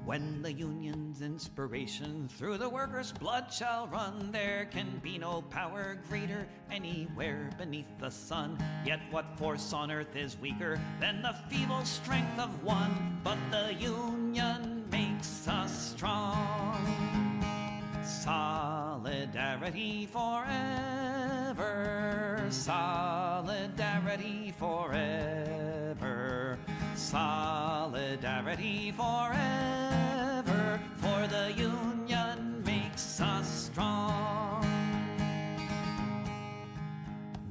When the union's inspiration through the workers' blood shall run, there can be no power greater anywhere beneath the sun. Yet what force on earth is weaker than the feeble strength of one? But the union makes us strong. Solidarity forever, solidarity forever, solidarity forever, for the union makes us strong.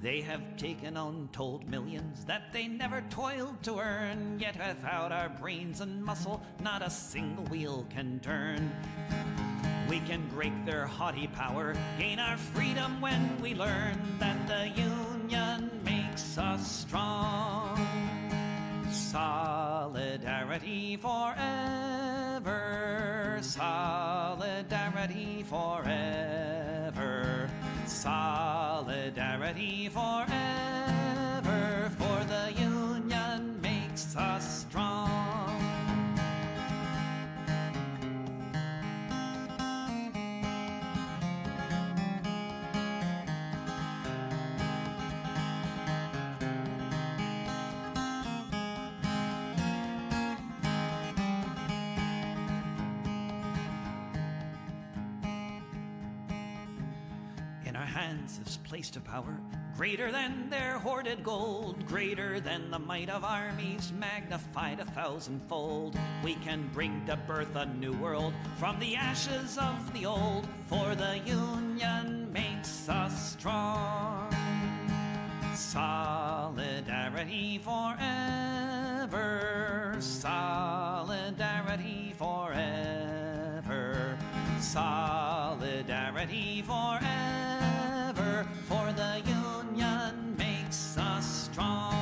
They have taken untold millions that they never toiled to earn, yet without our brains and muscle, not a single wheel can turn. We can break their haughty power, gain our freedom when we learn that the union makes us strong. Solidarity forever, solidarity forever, solidarity forever, for the union makes us strong. Hands is placed a power greater than their hoarded gold, greater than the might of armies, magnified 1,000-fold. We can bring to birth a new world from the ashes of the old, for the union makes us strong. Solidarity forever, solidarity forever, solidarity forever, for the union makes us strong.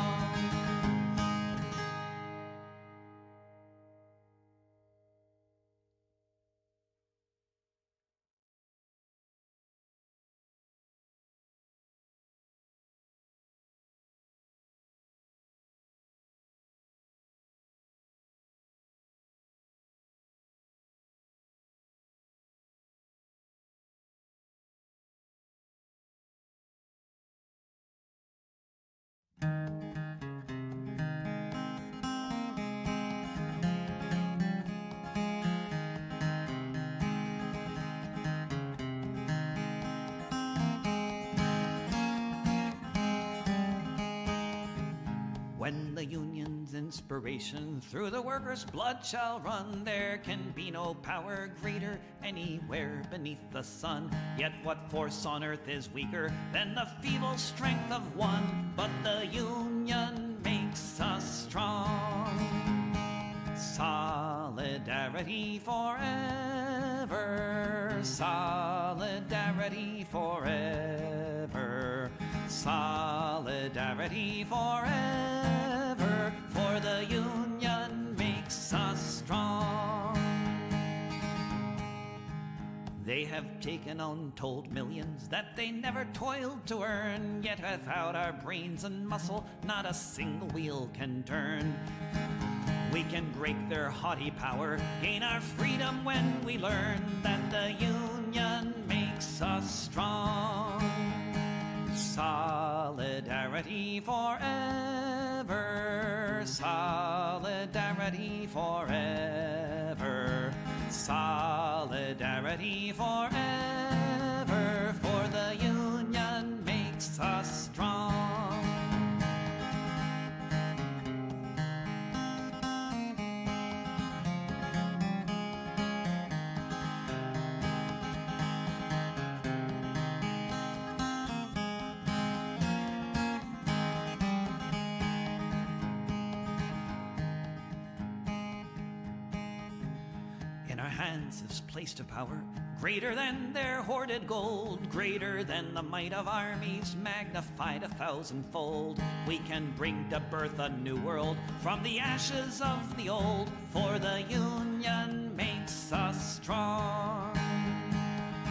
When the union's inspiration through the workers' blood shall run, there can be no power greater anywhere beneath the sun. Yet what force on earth is weaker than the feeble strength of one? But the union makes us strong. Solidarity forever, solidarity forever, solidarity forever, for the union makes us strong. They have taken untold millions that they never toiled to earn, yet without our brains and muscle, not a single wheel can turn. We can break their haughty power, gain our freedom when we learn that the union makes us strong. Solidarity forever, solidarity forever, solidarity forever, for the union makes us strong. In our hands is placed a power greater than their hoarded gold, greater than the might of armies, magnified 1,000-fold. We can bring to birth a new world from the ashes of the old, for the union makes us strong.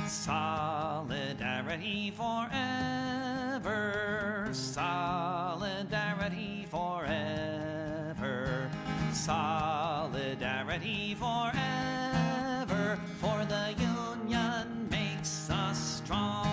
Solidarity forever, solidarity forever, solidarity forever, stronger, for the union makes us strong.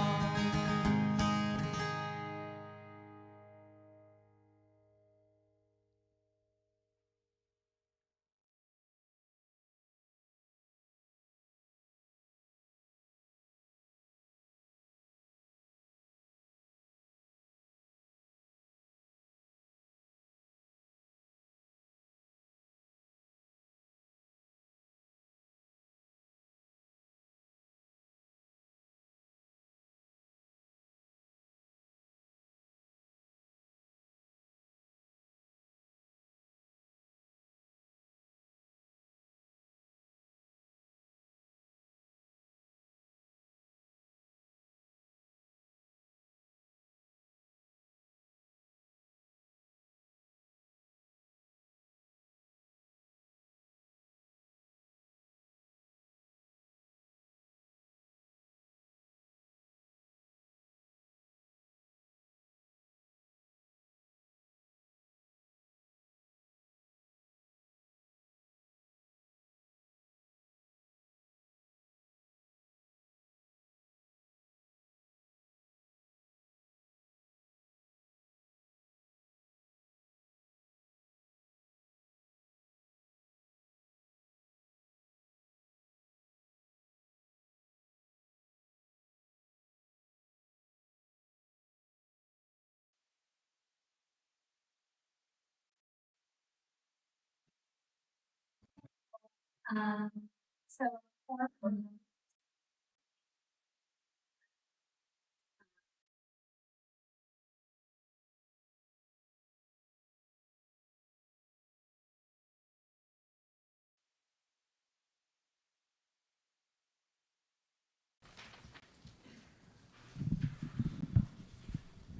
So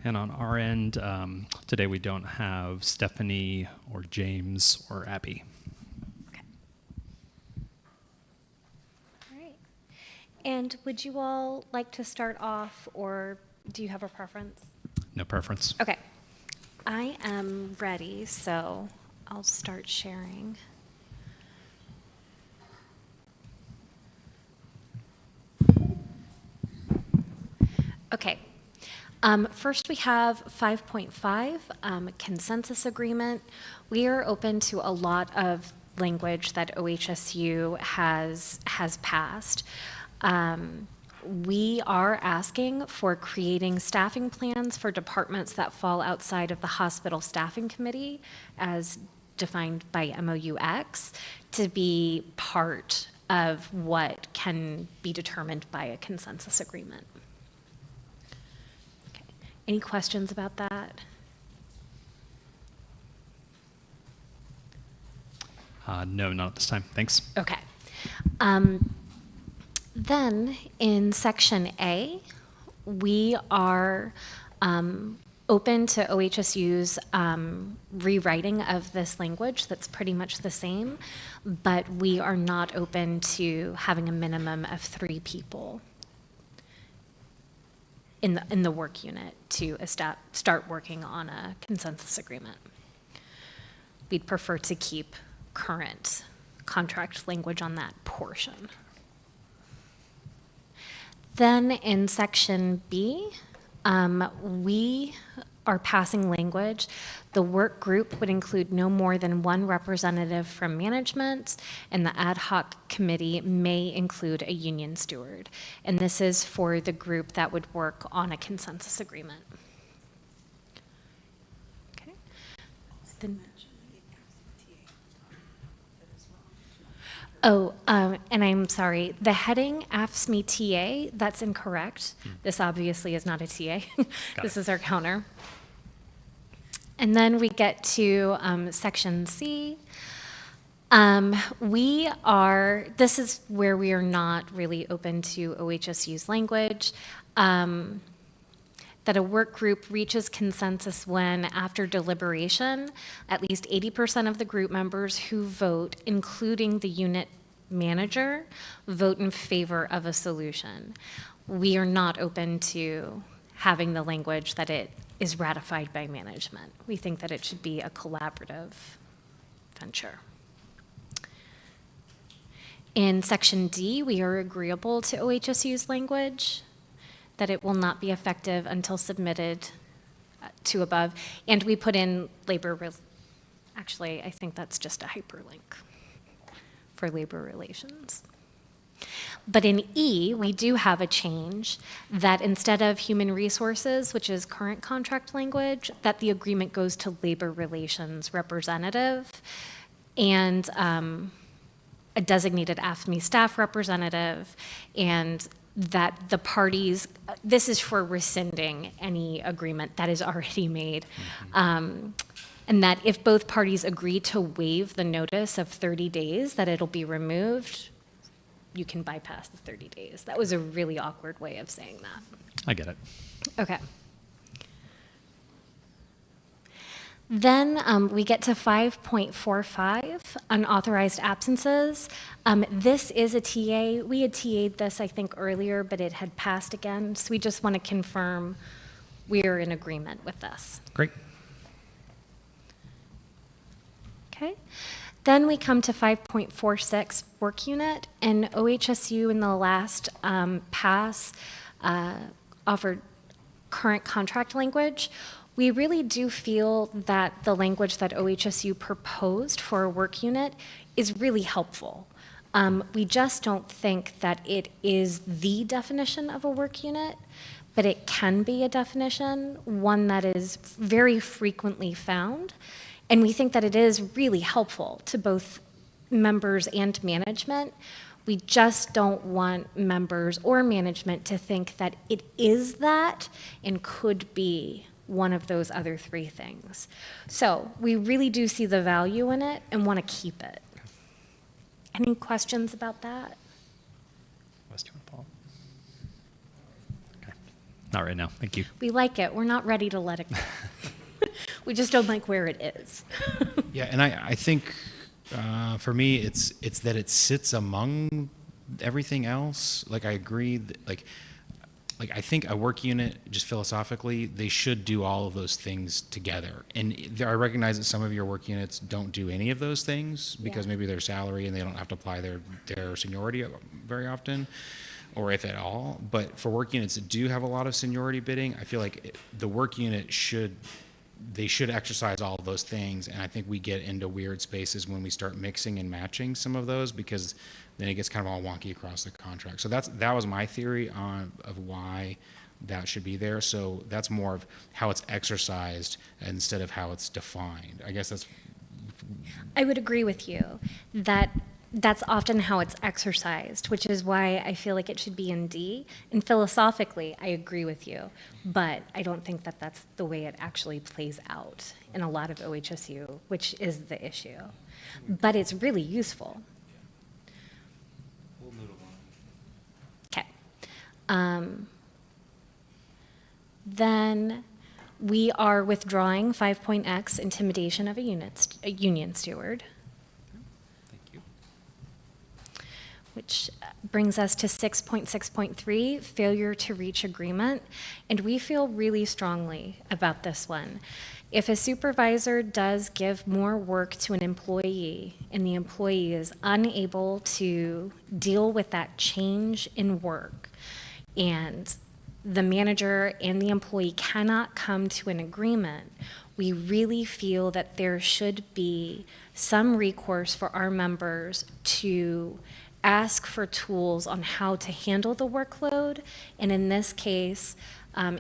And on our end, today we don't have Stephanie or James or Abby. okay. All right. And would you all like to start off, or do you have a preference? No preference. Okay. I am ready, so I'll start sharing. Okay. First, we have 5.5, consensus agreement. We are open to a lot of language that OHSU has passed. We are asking for creating staffing plans for departments that fall outside of the hospital staffing committee, as defined by MOUX, to be part of what can be determined by a consensus agreement. Okay. Any questions about that? No, not at this time. Thanks. Okay. Then in section A, we are open to OHSU's rewriting of this language that's pretty much the same, but we are not open to having a minimum of 3 people in the work unit to start working on a consensus agreement. We'd prefer to keep current contract language on that portion. Then in section B, we are passing language. The work group would include no more than 1 representative from management, and the ad hoc committee may include a union steward. And this is for the group that would work on a consensus agreement. Okay. Then, and I'm sorry, the heading AFSCME TA, that's incorrect. This obviously is not a TA. This is our counter. And then we get to section C. This is where we are not really open to OHSU's language. That a work group reaches consensus when, after deliberation, at least 80% of the group members who vote, including the unit manager, vote in favor of a solution. We are not open to having the language that it is ratified by management. We think that it should be a collaborative venture. In section D, we are agreeable to OHSU's language, that it will not be effective until submitted to above. And we put in actually, I think that's just a hyperlink for labor relations. But in E, we do have a change that instead of human resources, which is current contract language, that the agreement goes to labor relations representative and a designated AFSCME staff representative, and that the parties, this is for rescinding any agreement that is already made. And that if both parties agree to waive the notice of 30 days, that it'll be removed, you can bypass the 30 days. That was a really awkward way of saying that. I get it. Okay. Then we get to 5.45, unauthorized absences. This is a TA. We had TA'd this, I think, earlier, but it had passed again. So we just want to confirm we're in agreement with this. Great. Okay. Then we come to 5.46, work unit, and OHSU in the last pass offered current contract language. We really do feel that the language that OHSU proposed for a work unit is really helpful. We just don't think that it is the definition of a work unit, but it can be a definition, one that is very frequently found. And we think that it is really helpful to both members and management. We just don't want members or management to think that it is that and could be one of those other three things. So we really do see the value in it and want to keep it. Any questions about that? Wes, do you want to follow? Okay. Not right now. Thank you. We like it. We're not ready to let it go. We just don't like where it is. Yeah, and I think for me, it's that it sits among everything else. Like I agree that, like I think a work unit, just philosophically, they should do all of those things together. And I recognize that some of your work units don't do any of those things because maybe their salary and they don't have to apply their seniority very often, or if at all. But for work units that do have a lot of seniority bidding, I feel like the work unit should exercise all of those things. And I think we get into weird spaces when we start mixing and matching some of those, because then it gets kind of all wonky across the contract. So that was my theory of why that should be there. So that's more of how it's exercised instead of how it's defined. I guess that's... I would agree with you that that's often how it's exercised, which is why I feel like it should be in D. And philosophically, I agree with you, but I don't think that that's the way it actually plays out in a lot of OHSU, which is the issue. But it's really useful. Okay. Then we are withdrawing 5.X, intimidation of a union steward. Which brings us to 6.6.3, failure to reach agreement. And we feel really strongly about this one. If a supervisor does give more work to an employee and the employee is unable to deal with that change in work, and the manager and the employee cannot come to an agreement, we really feel that there should be some recourse for our members to ask for tools on how to handle the workload, and in this case,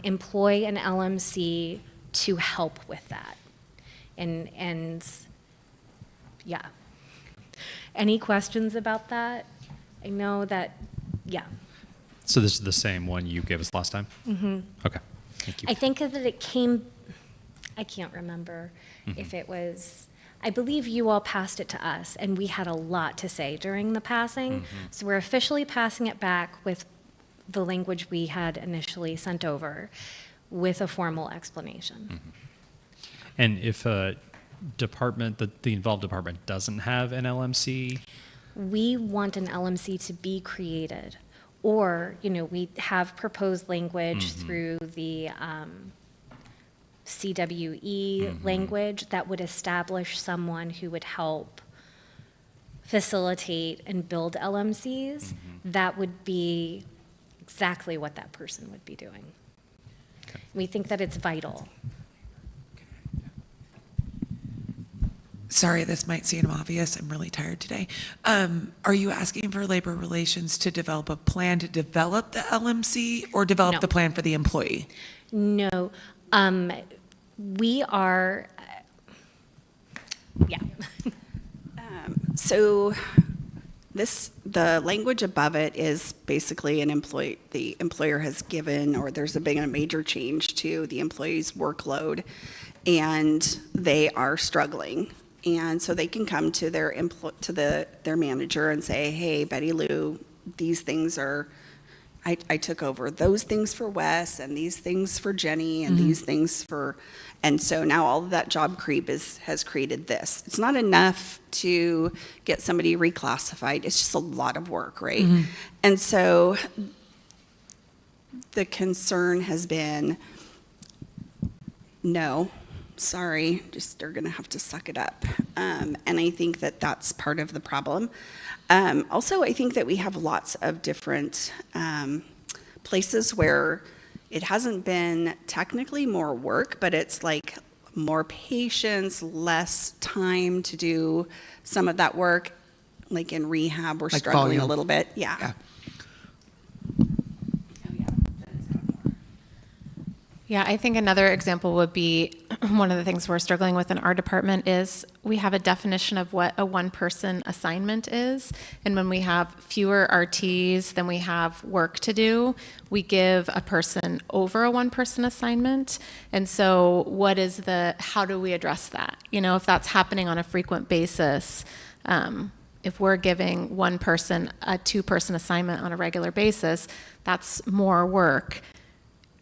employ an LMC to help with that. And yeah. Any questions about that? I know that, yeah. So this is the same one you gave us last time? Mm-hmm. Okay, thank you. I think that it came, I can't remember if it was, I believe you all passed it to us, and we had a lot to say during the passing. So we're officially passing it back with the language we had initially sent over with a formal explanation. And if a department, the involved department doesn't have an LMC? We want an LMC to be created. Or, we have proposed language through the CWE language that would establish someone who would help facilitate and build LMCs, that would be exactly what that person would be doing. Okay. We think that it's vital. Sorry, this might seem obvious. I'm really tired today. Are you asking for labor relations to develop a plan to develop the LMC or develop No. the plan for the employee? No, we are, yeah. So the language above it is basically the employer has given, or there's been a major change to the employee's workload, and they are struggling. And so they can come to their their manager and say, hey, Betty Lou, these things are, I took over those things for Wes and these things for Jenny and these things for, and so now all of that job creep has created this. It's not enough to get somebody reclassified. It's just a lot of work, right? And so the concern has been, no, sorry, just they're going to have to suck it up. And I think that that's part of the problem. Also, I think that we have lots of different places where it hasn't been technically more work, but it's like more patience, less time to do some of that work. Like in rehab, we're Like struggling a volume. little bit. Yeah. Yeah. Yeah, I think another example would be one of the things we're struggling with in our department is we have a definition of what a one-person assignment is. And when we have fewer RTs than we have work to do, we give a person over a one-person assignment. And so how do we address that? You know, if that's happening on a frequent basis, if we're giving one person a two-person assignment on a regular basis, that's more work.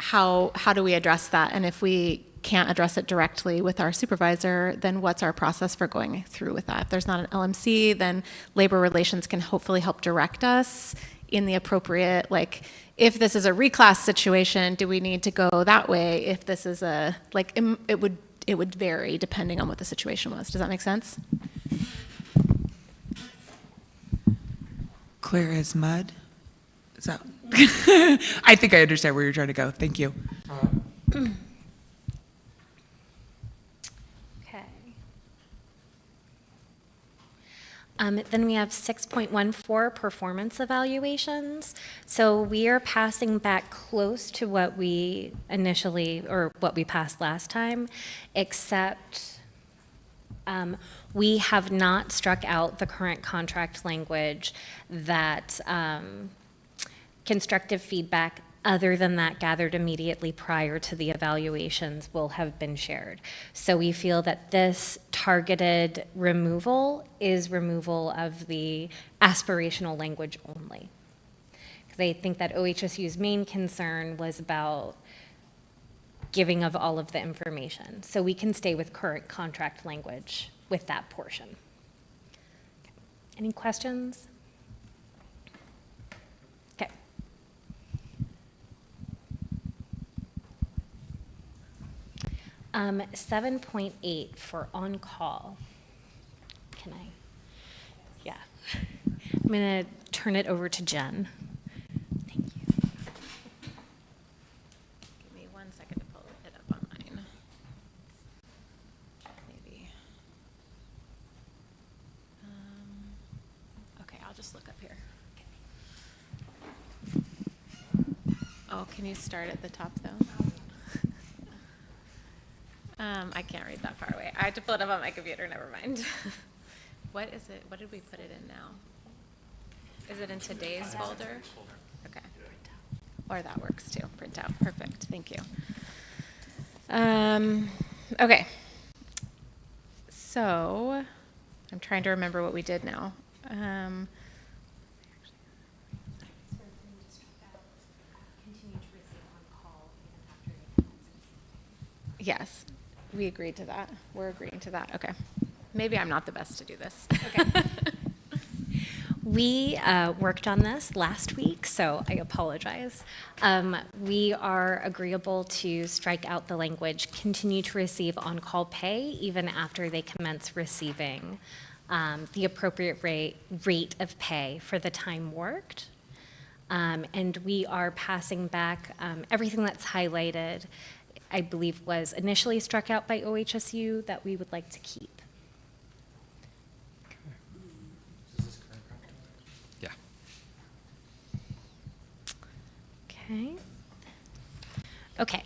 How do we address that? And if we can't address it directly with our supervisor, then what's our process for going through with that? If there's not an LMC, then labor relations can hopefully help direct us in the appropriate, like, if this is a reclass situation, do we need to go that way? If this is it would vary depending on what the situation was. Does that make sense? Clear as mud? Is that? I think I understand where you're trying to go. Thank you. Okay. Then we have 6.14 performance evaluations. So we are passing back close to what we what we passed last time, except we have not struck out the current contract language that constructive feedback other than that gathered immediately prior to the evaluations will have been shared. So we feel that this targeted removal is removal of the aspirational language only. Because I think that OHSU's main concern was about giving of all of the information. So we can stay with current contract language with that portion. Any questions? Okay. Um, 7.8 for on-call. Can I? Yeah. I'm going to turn it over to Jen. Thank you. Give me 1 second to pull it up on mine. Maybe. Okay, I'll just look up here. Oh, can you start at the top though? I can't read that far away. I have to pull it up on my computer, never mind. What is it? What did we put it in now? Is it in today's folder? Okay. Or that works too, print out. Perfect, thank you. Okay. So, I'm trying to remember what we did now. Yes, we agreed to that. We're agreeing to that. Okay. Maybe I'm not the best to do this. Okay. We worked on this last week, so I apologize. We are agreeable to strike out the language, continue to receive on-call pay even after they commence receiving the appropriate rate of pay for the time worked. And we are passing back everything that's highlighted, I believe was initially struck out by OHSU that we would like to keep. Yeah. Okay. Okay.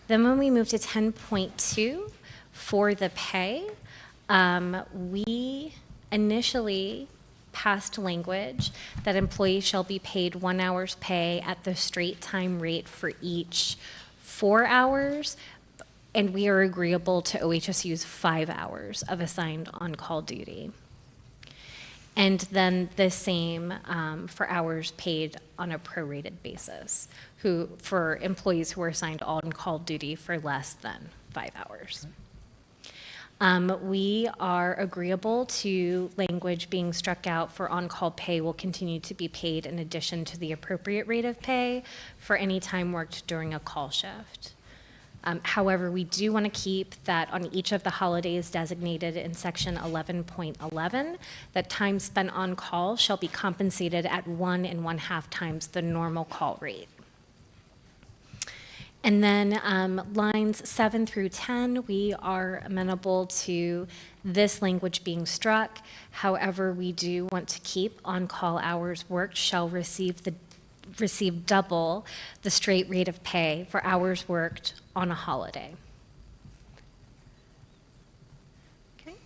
Then when we move to 10.2 for the pay, we initially passed language that employees shall be paid 1 hour's pay at the straight time rate for each 4 hours, and we are agreeable to OHSU's 5 hours of assigned on-call duty. And then the same for hours paid on a prorated basis, for employees who are assigned on-call duty for less than 5 hours. We are agreeable to language being struck out for on-call pay will continue to be paid in addition to the appropriate rate of pay for any time worked during a call shift. However, we do want to keep that on each of the holidays designated in section 11.11, that time spent on call shall be compensated at 1 1/2 times the normal call rate. And then lines 7 through 10, we are amenable to this language being struck. However, we do want to keep on-call hours worked shall receive double the straight rate of pay for hours worked on a holiday. Okay.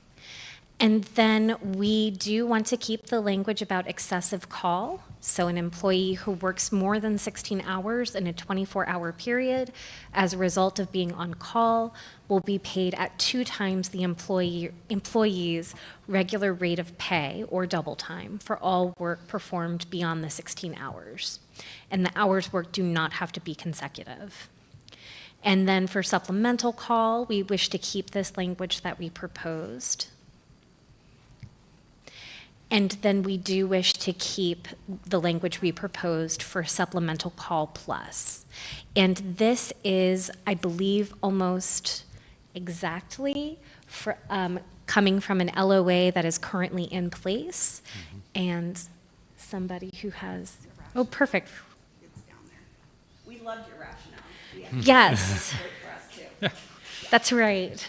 And then we do want to keep the language about excessive call. So an employee who works more than 16 hours in a 24-hour period as a result of being on call will be paid at 2 times the employee's regular rate of pay or double time for all work performed beyond the 16 hours. And the hours worked do not have to be consecutive. And then for supplemental call, we wish to keep this language that we proposed. And then we do wish to keep the language we proposed for supplemental call plus. And this is, I believe, almost exactly coming from an LOA that is currently in place. And somebody who has, oh, perfect. It's down there. We loved your rationale. Yes. Good for us too. That's right.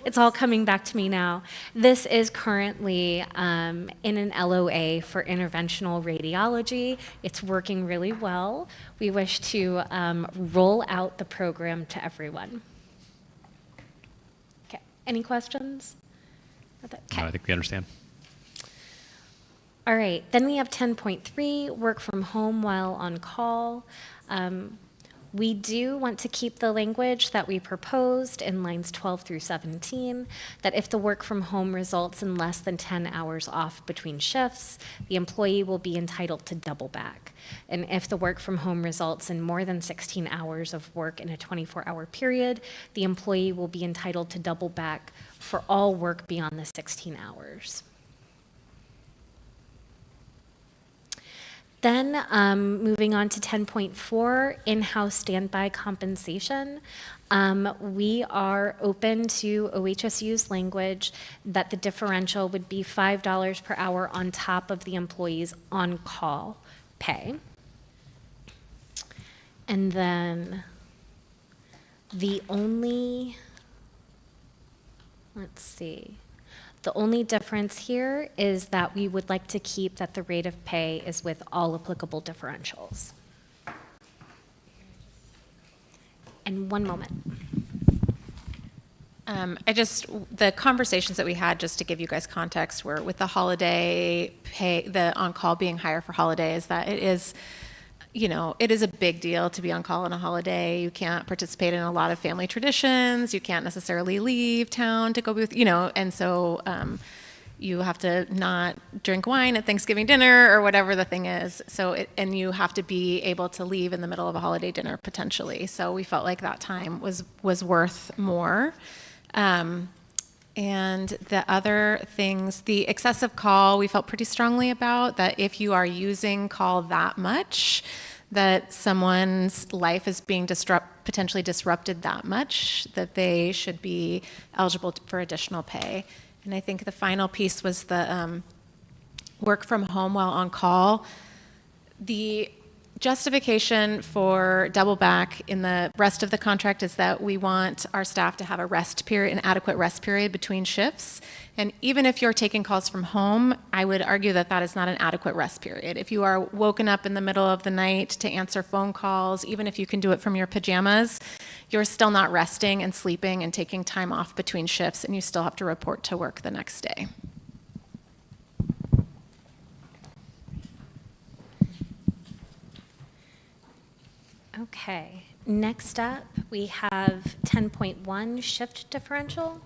It's all coming back to me now. This is currently in an LOA for interventional radiology. It's working really well. We wish to roll out the program to everyone. Okay, any questions? Okay. No, I think we understand. All right, then we have 10.3, work from home while on call. We do want to keep the language that we proposed in lines 12 through 17, that if the work from home results in less than 10 hours off between shifts, the employee will be entitled to double back. And if the work from home results in more than 16 hours of work in a 24-hour period, the employee will be entitled to double back for all work beyond the 16 hours. Then moving on to 10.4, in-house standby compensation. We are open to OHSU's language that the differential would be $5 per hour on top of the employee's on-call pay. And then the only, let's see. The only difference here is that we would like to keep that the rate of pay is with all applicable differentials. And one moment. The conversations that we had, just to give you guys context, were with the holiday pay, the on-call being higher for holidays, that it is, it is a big deal to be on call on a holiday. You can't participate in a lot of family traditions. You can't necessarily leave town to go with, and so you have to not drink wine at Thanksgiving dinner or whatever the thing is. And you have to be able to leave in the middle of a holiday dinner potentially. So we felt like that time was worth more. And the other things, the excessive call, we felt pretty strongly about, that if you are using call that much, that someone's life is being potentially disrupted that much, that they should be eligible for additional pay. And I think the final piece was the work from home while on call. The justification for double back in the rest of the contract is that we want our staff to have a rest period, an adequate rest period between shifts. And even if you're taking calls from home, I would argue that that is not an adequate rest period. If you are woken up in the middle of the night to answer phone calls, even if you can do it from your pajamas, you're still not resting and sleeping and taking time off between shifts, and you still have to report to work the next day. Okay, next up, we have 10.1 shift differential.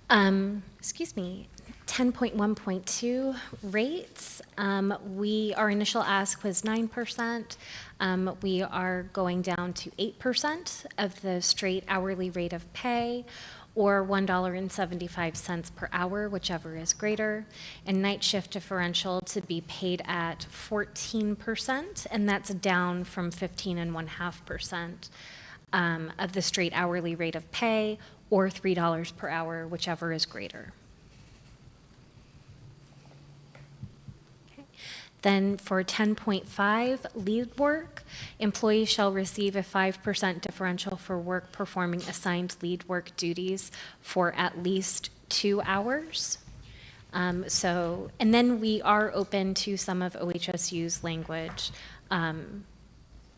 10.1.2 rates. Our initial ask was 9%. We are going down to 8% of the straight hourly rate of pay, or $1.75 per hour, whichever is greater, and night shift differential to be paid at 14%, and that's down from 15.5% of the straight hourly rate of pay, or $3 per hour, whichever is greater. Okay. Then for 10.5, lead work, employees shall receive a 5% differential for work performing assigned lead work duties for at least 2 hours. And then we are open to some of OHSU's language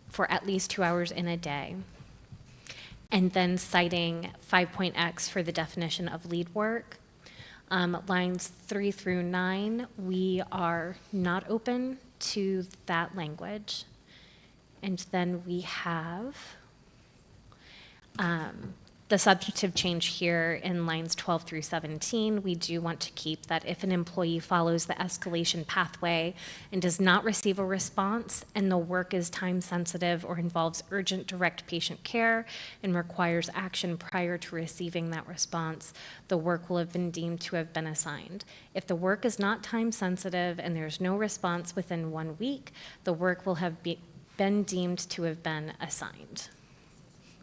for at least 2 hours in a day. And then citing 5.x for the definition of lead work. Lines 3 through 9, we are not open to that language. And then we have the substantive change here in lines 12 through 17. We do want to keep that if an employee follows the escalation pathway and does not receive a response, and the work is time sensitive or involves urgent direct patient care and requires action prior to receiving that response, the work will have been deemed to have been assigned. If the work is not time sensitive and there's no response within 1 week, the work will have been deemed to have been assigned.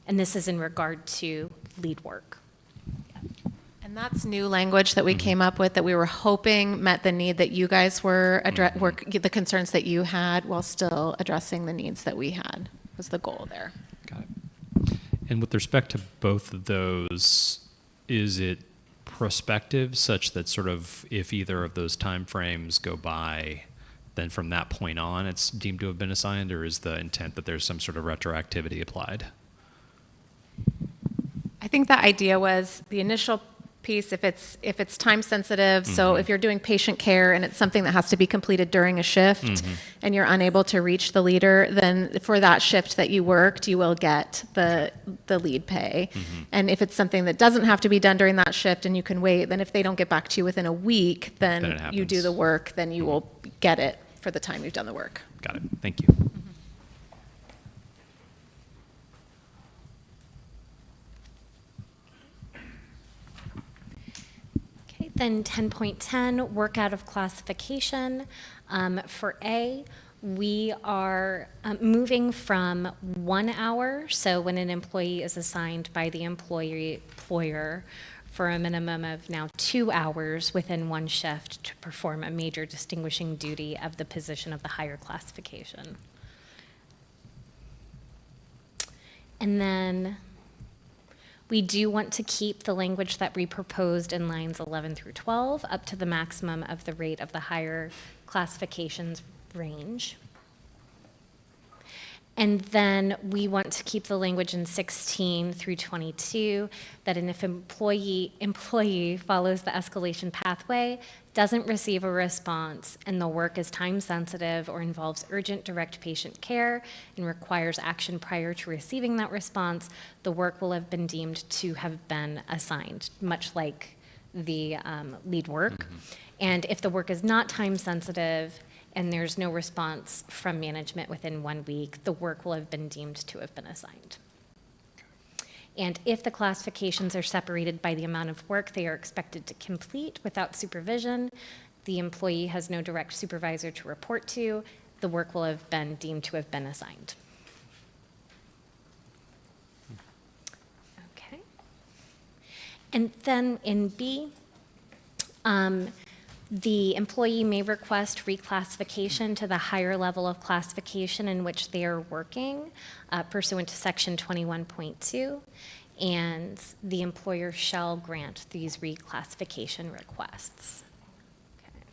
And this is in regard to lead work. And that's new language that we came up with that we were hoping met the need that you guys were, the concerns that you had, while still addressing the needs that we had, was the goal there. Got it. And with respect to both of those, is it prospective such that sort of if either of those time frames go by, then from that point on it's deemed to have been assigned, or is the intent that there's some sort of retroactivity applied? I think the idea was the initial piece, if it's time sensitive, so if you're doing patient care and it's something that has to be completed during a shift and you're unable to reach the leader, then for that shift that you worked, you will get the lead pay. And if it's something that doesn't have to be done during that shift and you can wait, then if they don't get back to you within a week, then you do the work, then you will get it for the time you've done the work. Got it. Thank you. Then 10.10, work out of classification. For A, we are moving from 1 hour, so when an employee is assigned by the employer for a minimum of now 2 hours within one shift to perform a major distinguishing duty of the position of the higher classification. And then we do want to keep the language that we proposed in lines 11 through 12 up to the maximum of the rate of the higher classifications range. And then we want to keep the language in 16 through 22 that if employee follows the escalation pathway, doesn't receive a response, and the work is time sensitive or involves urgent direct patient care and requires action prior to receiving that response, the work will have been deemed to have been assigned, much like the lead work. And if the work is not time sensitive and there's no response from management within 1 week, the work will have been deemed to have been assigned. And if the classifications are separated by the amount of work they are expected to complete without supervision, the employee has no direct supervisor to report to, the work will have been deemed to have been assigned. Okay. And then in B, the employee may request reclassification to the higher level of classification in which they are working pursuant to section 21.2, and the employer shall grant these reclassification requests. Okay.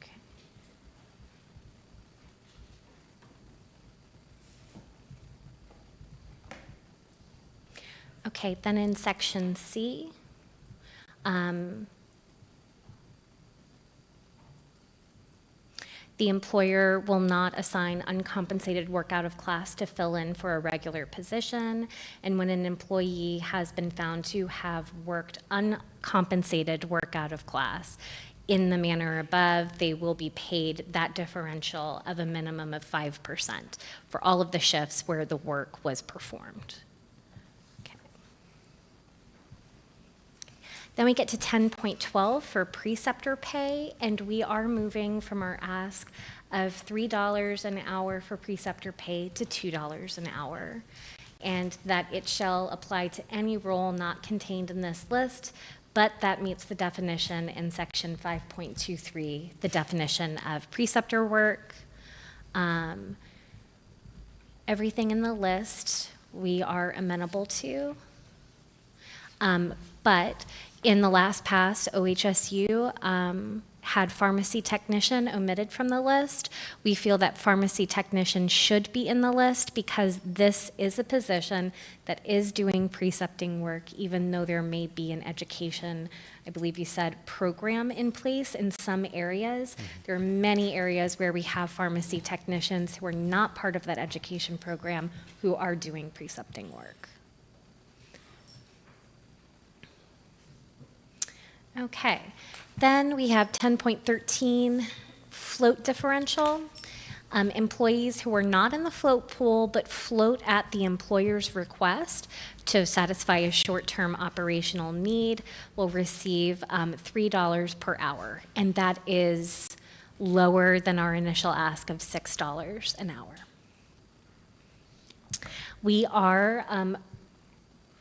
Okay. Okay, then in section C, the employer will not assign uncompensated work out of class to fill in for a regular position. And when an employee has been found to have worked uncompensated work out of class in the manner above, they will be paid that differential of a minimum of 5% for all of the shifts where the work was performed. Then we get to 10.12 for preceptor pay, and we are moving from our ask of $3 an hour for preceptor pay to $2 an hour, and that it shall apply to any role not contained in this list, but that meets the definition in section 5.23, the definition of preceptor work. Everything in the list we are amenable to, but in the last pass, OHSU had pharmacy technician omitted from the list. We feel that pharmacy technician should be in the list because this is a position that is doing precepting work, even though there may be an education, I believe you said, program in place in some areas. There are many areas where we have pharmacy technicians who are not part of that education program who are doing precepting work. Okay, then we have 10.13, float differential. Employees who are not in the float pool but float at the employer's request to satisfy a short-term operational need will receive $3 per hour, and that is lower than our initial ask of $6 an hour. We are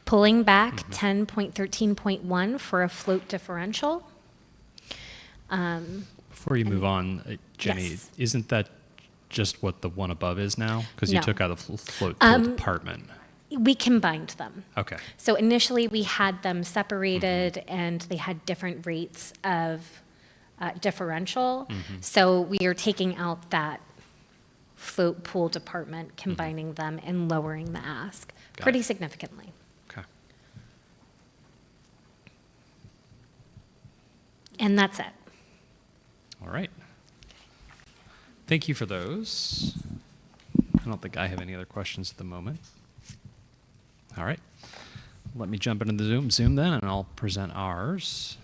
pulling back 10.13.1 for a float differential. Before you move on, Jenny, Yes. isn't that just what the one above is now? Because you No. took out the float pool department. We combined them. Okay. So initially, we had them separated, and they had different rates of differential. So we are taking out that float pool department, combining them, and lowering the ask Got pretty it. significantly. Okay. And that's it. All right. Thank you for those. I don't think I have any other questions at the moment. All right. Let me jump into the Zoom then, and I'll present ours.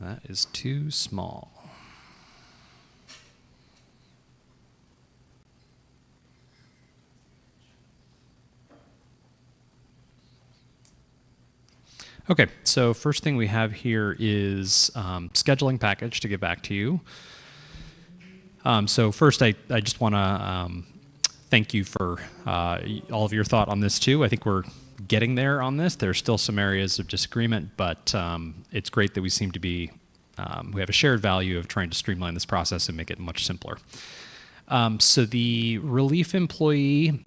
That is too small. Okay, so first thing we have here is scheduling package to get back to you. So first, I just want to thank you for all of your thought on this too. I think we're getting there on this. There's still some areas of disagreement, but it's great that we seem to be, we have a shared value of trying to streamline this process and make it much simpler. So the relief employee,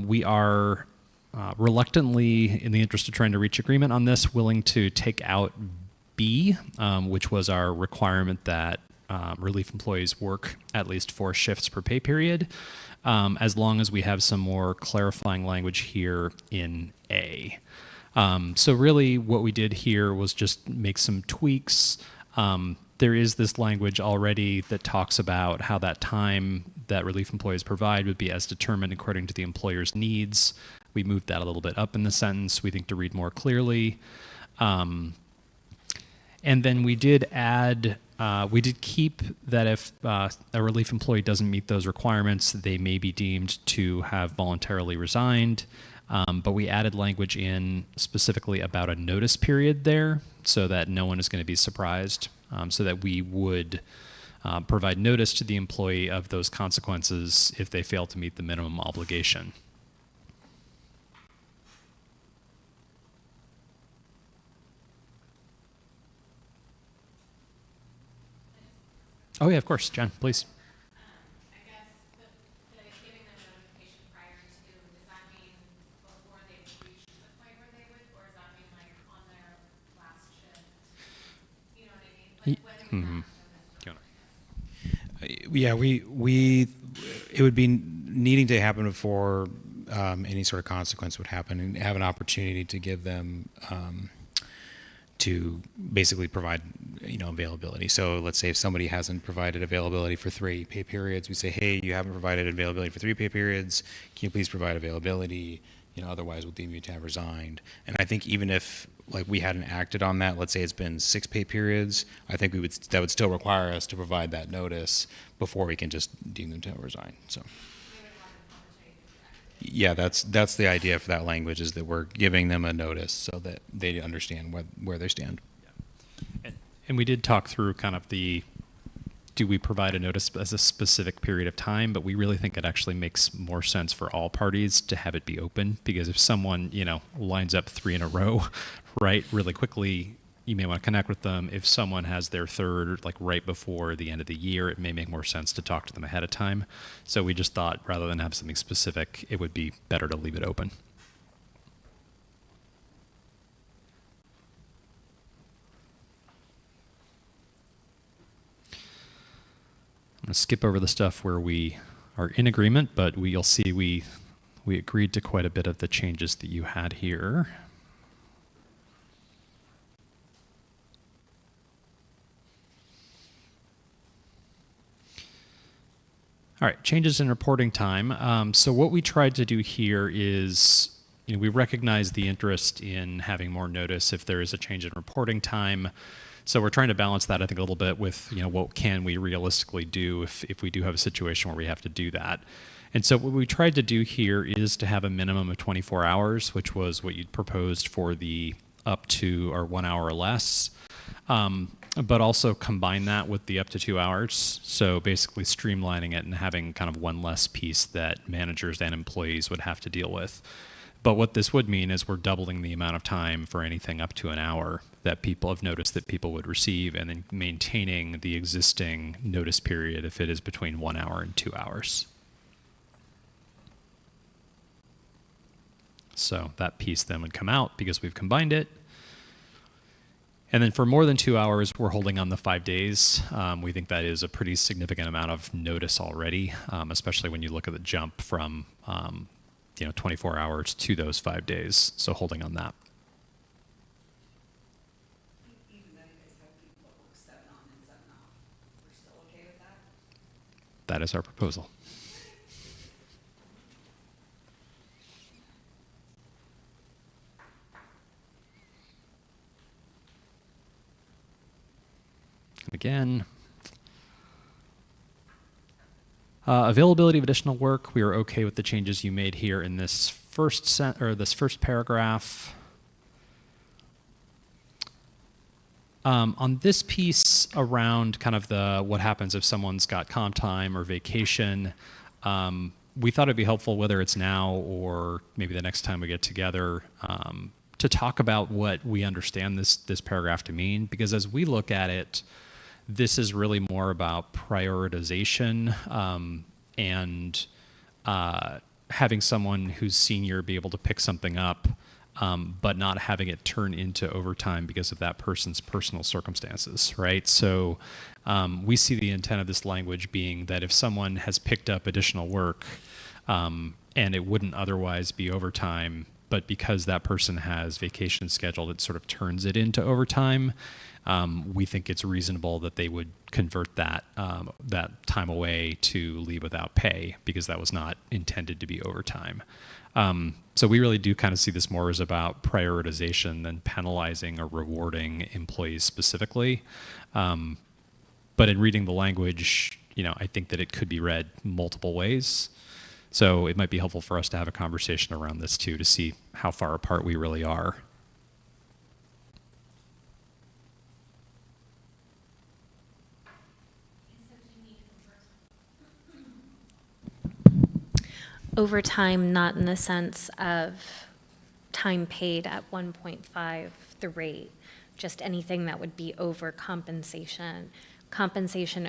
we are reluctantly, in the interest of trying to reach agreement on this, willing to take out B, which was our requirement that relief employees work at least 4 shifts per pay period, as long as we have some more clarifying language here in A. So really what we did here was just make some tweaks. There is this language already that talks about how that time that relief employees provide would be as determined according to the employer's needs. We moved that a little bit up in the sentence, we think, to read more clearly. And then we did add, we did keep that if a relief employee doesn't meet those requirements, they may be deemed to have voluntarily resigned. But we added language in specifically about a notice period there so that no one is going to be surprised, so that we would provide notice to the employee of those consequences if they fail to meet the minimum obligation. Oh yeah, of course, Jen, please. I guess the giving them notification prior to, does that mean before they've reached the point where they would, or does that mean like on their last shift? You know what I mean? Like when they would have notice. Yeah, it would be needing to happen before any sort of consequence would happen, and have an opportunity to give them to basically provide, availability. So let's say if somebody hasn't provided availability for 3 pay periods, we say, hey, you haven't provided availability for 3 pay periods. Can you please provide availability? Otherwise we'll deem you to have resigned. And I think even if we hadn't acted on that, let's say it's been 6 pay periods, I think that would still require us to provide that notice before we can just deem them to have resigned. So. Yeah, that's the idea for that language, is that we're giving them a notice so that they understand where they stand. And we did talk through kind of do we provide a notice as a specific period of time, but we really think it actually makes more sense for all parties to have it be open, because if someone, lines up 3 in a row, right, really quickly, you may want to connect with them. If someone has their third, right before the end of the year, it may make more sense to talk to them ahead of time. So we just thought, rather than have something specific, it would be better to leave it open. I'm going to skip over the stuff where we are in agreement, but you'll see we agreed to quite a bit of the changes that you had here. All right, changes in reporting time. So what we tried to do here is, we recognize the interest in having more notice if there is a change in reporting time. So we're trying to balance that, I think, a little bit with, what can we realistically do if we do have a situation where we have to do that. And so what we tried to do here is to have a minimum of 24 hours, which was what you'd proposed for the up to or 1 hour or less. But also combine that with the up to 2 hours. So basically streamlining it and having kind of one less piece that managers and employees would have to deal with. But what this would mean is we're doubling the amount of time for anything up to an hour that people have noticed that people would receive, and then maintaining the existing notice period if it is between 1 hour and 2 hours. So that piece then would come out because we've combined it. And then for more than 2 hours, we're holding on the 5 days. We think that is a pretty significant amount of notice already, especially when you look at the jump from 24 hours to those 5 days. So holding on that. Even though you guys have people that work 7 on and 7 off, we're still okay with that? That is our proposal. Again, availability of additional work. We are okay with the changes you made here in this first paragraph. On this piece around kind of what happens if someone's got comp time or vacation, we thought it'd be helpful, whether it's now or maybe the next time we get together, to talk about what we understand this paragraph to mean, because as we look at it, this is really more about prioritization and having someone who's senior be able to pick something up but not having it turn into overtime because of that person's personal circumstances, right? So we see the intent of this language being that if someone has picked up additional work and it wouldn't otherwise be overtime, but because that person has vacation scheduled, it sort of turns it into overtime. We think it's reasonable that they would convert that that time away to leave without pay because that was not intended to be overtime. So we really do kind of see this more as about prioritization than penalizing or rewarding employees specifically. But in reading the language, I think that it could be read multiple ways. So it might be helpful for us to have a conversation around this too, to see how far apart we really are. Overtime, not in the sense of time paid at 1.5 the rate, just anything that would be over compensation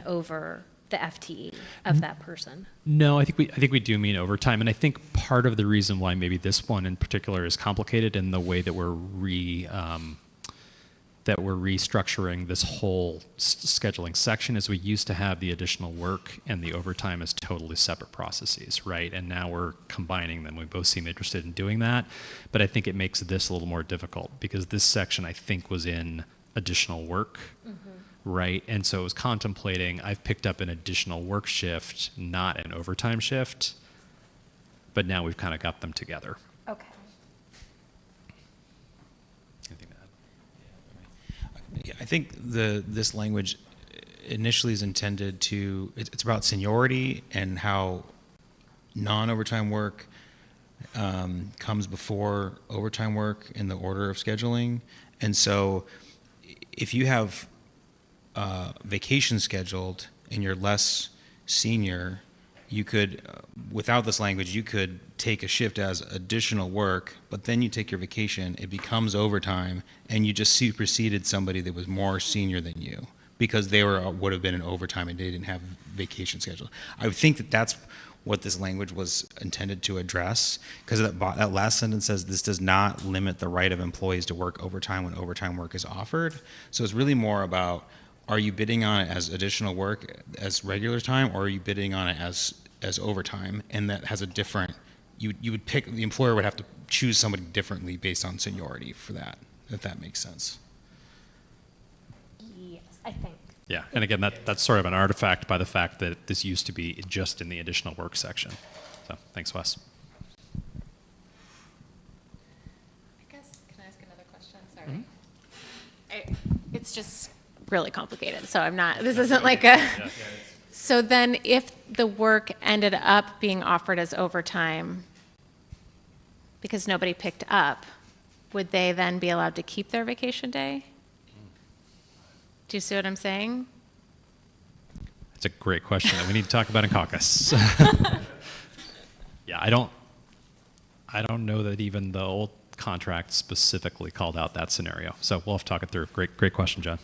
over the FTE of that person. No, I think we do mean overtime, and I think part of the reason why maybe this one in particular is complicated in the way that we're restructuring this whole scheduling section is we used to have the additional work and the overtime as totally separate processes, right? And now we're combining them. We both seem interested in doing that, but I think it makes this a little more difficult because this section I think was in additional work, right? And so it was contemplating, I've picked up an additional work shift, not an overtime shift, but now we've kind of got them together. Okay. Anything to add? Yeah, I think this language initially is intended to, it's about seniority and how non-overtime work comes before overtime work in the order of scheduling. And so if you have vacation scheduled and you're less senior, you could, without this language, you could take a shift as additional work, but then you take your vacation, it becomes overtime, and you just superseded somebody that was more senior than you because they would have been in overtime and they didn't have vacation scheduled. I think that that's what this language was intended to address, because that last sentence says this does not limit the right of employees to work overtime when overtime work is offered. So it's really more about, are you bidding on it as additional work as regular time, or are you bidding on it as overtime? And that has a different, you would pick, the employer would have to choose somebody differently based on seniority for that, if that makes sense. Yes, I think. Yeah, and again, that's sort of an artifact by the fact that this used to be just in the additional work section. So thanks, Wes. I guess, can I ask another question? Sorry. It's just really complicated, so this isn't like a, so then if the work ended up being offered as overtime because nobody picked up, would they then be allowed to keep their vacation day? Do you see what I'm saying? That's a great question that we need to talk about in caucus. Yeah, I don't know that even the old contract specifically called out that scenario. So we'll have to talk it through. Great question, John.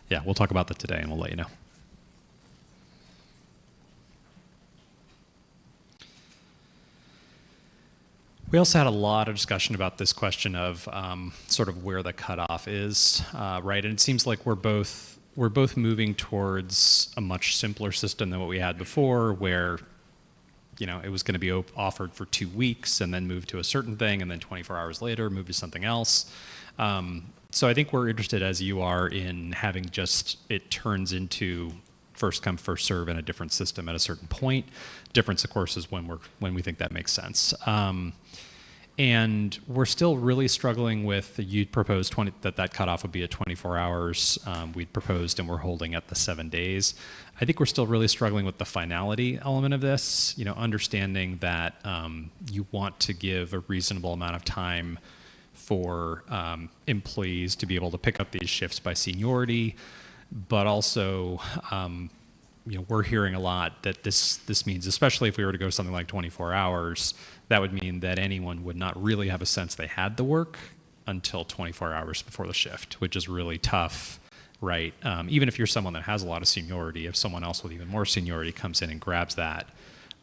Yeah, we'll talk about that today and we'll let you know. We also had a lot of discussion about this question of sort of where the cutoff is, right? And it seems like we're both moving towards a much simpler system than what we had before, where it was going to be offered for 2 weeks and then move to a certain thing, and then 24 hours later move to something else. So I think we're interested, as you are, in having just it turns into first come, first serve in a different system at a certain point. Difference, of course, is when we think that makes sense. And we're still really struggling with, you'd proposed that cutoff would be at 24 hours. We'd proposed and we're holding at the 7 days. I think we're still really struggling with the finality element of this, understanding that you want to give a reasonable amount of time for employees to be able to pick up these shifts by seniority, but also we're hearing a lot that this means, especially if we were to go something like 24 hours, that would mean that anyone would not really have a sense they had the work until 24 hours before the shift, which is really tough, right? Even if you're someone that has a lot of seniority, if someone else with even more seniority comes in and grabs that,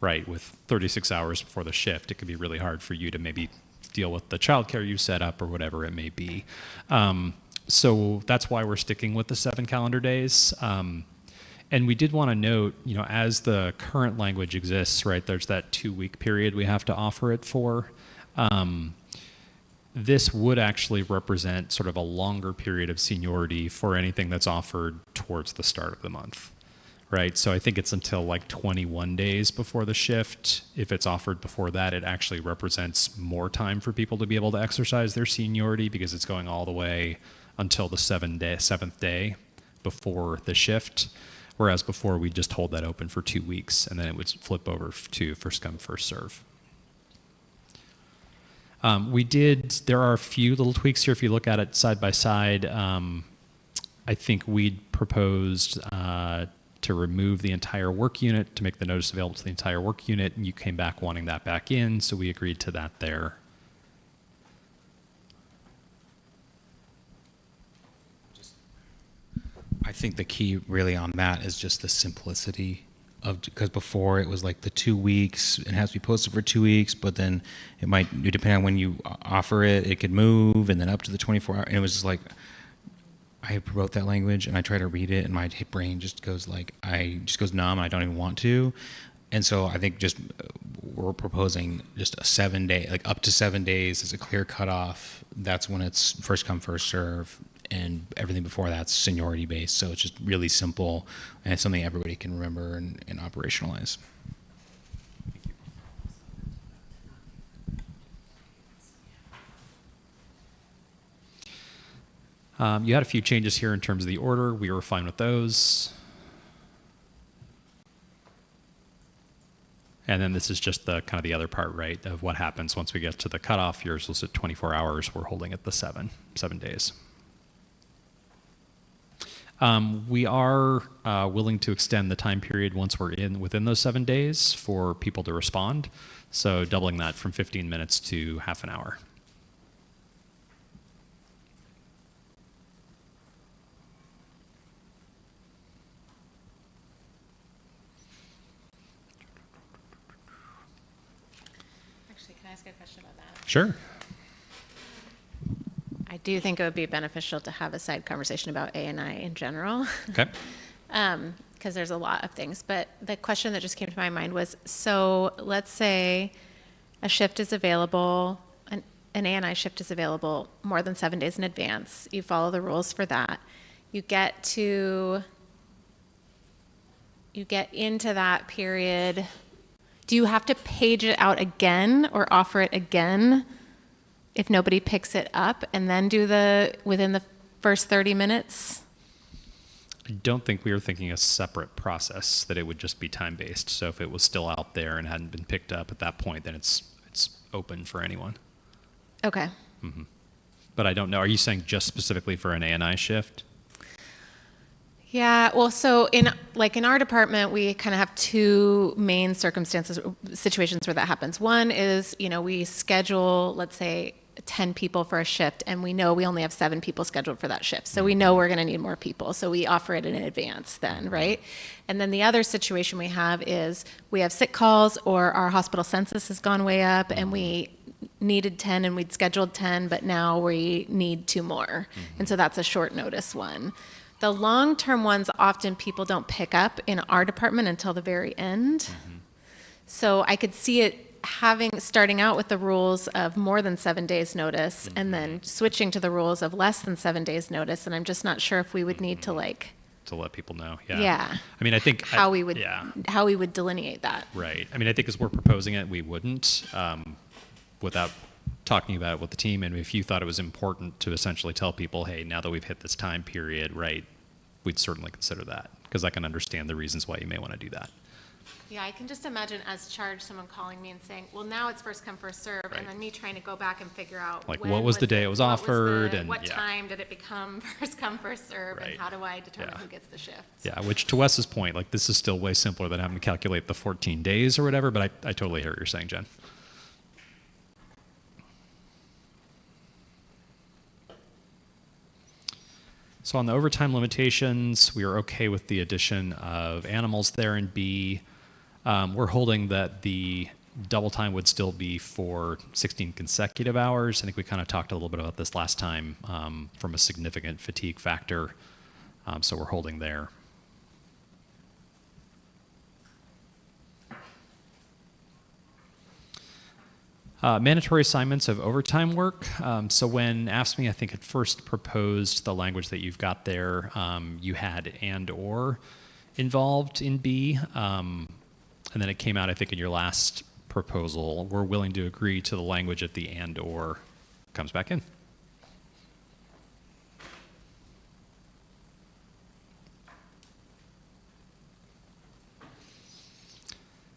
right, with 36 hours before the shift, it could be really hard for you to maybe deal with the childcare you set up or whatever it may be. So that's why we're sticking with the 7 calendar days. And we did want to note, as the current language exists, right, there's that 2-week period we have to offer it for. This would actually represent sort of a longer period of seniority for anything that's offered towards the start of the month, right? So I think it's until like 21 days before the shift. If it's offered before that, it actually represents more time for people to be able to exercise their seniority because it's going all the way until the 7th day before the shift. Whereas before we just hold that open for 2 weeks and then it would flip over to first come, first serve. There are a few little tweaks here if you look at it side by side. I think we'd proposed to remove the entire work unit to make the notice available to the entire work unit, and you came back wanting that back in, so we agreed to that there. I think the key really on that is just the simplicity of, because before it was like the 2 weeks, it has to be posted for 2 weeks, but then it might, depending on when you offer it, it could move and then up to the 24 hour. And it was just like, I wrote that language and I try to read it and my brain just goes numb and I don't even want to. And so I think just we're proposing just a 7 day, like up to 7 days is a clear cutoff. That's when it's first come, first serve. And everything before that's seniority based. So it's just really simple and it's something everybody can remember and operationalize. You had a few changes here in terms of the order. We were fine with those. And then this is just the kind of the other part, right, of what happens once we get to the cutoff. Yours was at 24 hours. We're holding at the 7 days. We are willing to extend the time period once we're within those 7 days for people to respond. So doubling that from 15 minutes to half an hour. Actually, can I ask a question about that? Sure. I do think it would be beneficial to have a side conversation about A&I in general. Okay. Because there's a lot of things. But the question that just came to my mind was, so let's say a shift is available, an A&I shift is available more than 7 days in advance. You follow the rules for that. You get into that period. Do you have to page it out again or offer it again if nobody picks it up and then do within the first 30 minutes? I don't think we were thinking a separate process, that it would just be time-based. So if it was still out there and hadn't been picked up at that point, then it's open for anyone. Okay. Mm-hmm. But I don't know. Are you saying just specifically for an A&I shift? Yeah, well, so in our department, we kind of have two main situations where that happens. One is, we schedule, let's say, 10 people for a shift, and we know we only have 7 people scheduled for that shift. So we know we're going to need more people. So we offer it in advance then, right? And then the other situation we have is we have sick calls or our hospital census has gone way up and we needed 10 and we'd scheduled 10, but now we need 2 more. And so that's a short notice one. The long-term ones, often people don't pick up in our department until the very end. So I could see it starting out with the rules of more than 7 days notice and then switching to the rules of less than 7 days notice. And I'm just not sure if we would need to let people know. Yeah. Yeah. I mean, I think how we would delineate that. Right. I mean, I think as we're proposing it, we wouldn't, without talking about it with the team. And if you thought it was important to essentially tell people, hey, now that we've hit this time period, right, we'd certainly consider that, because I can understand the reasons why you may want to do that. Yeah, I can just imagine as charged someone calling me and saying, well, now it's first come, first serve, Right. and then me trying to go back and figure out Like, what was the day it was offered, and what yeah. time did it become first come, first serve, Right. and how do I determine Yeah. who gets the shift? Yeah, which to Wes's point, like, this is still way simpler than having to calculate the 14 days or whatever, but I totally hear what you're saying, Jen. So on the overtime limitations, we are okay with the addition of animals there in B. We're holding that the double time would still be for 16 consecutive hours. I think we kind of talked a little bit about this last time from a significant fatigue factor. So we're holding there. Mandatory assignments of overtime work. So when AFSCME, I think, had first proposed the language that you've got there, you had and or involved in B. And then it came out, I think, in your last proposal. We're willing to agree to the language if the and or comes back in.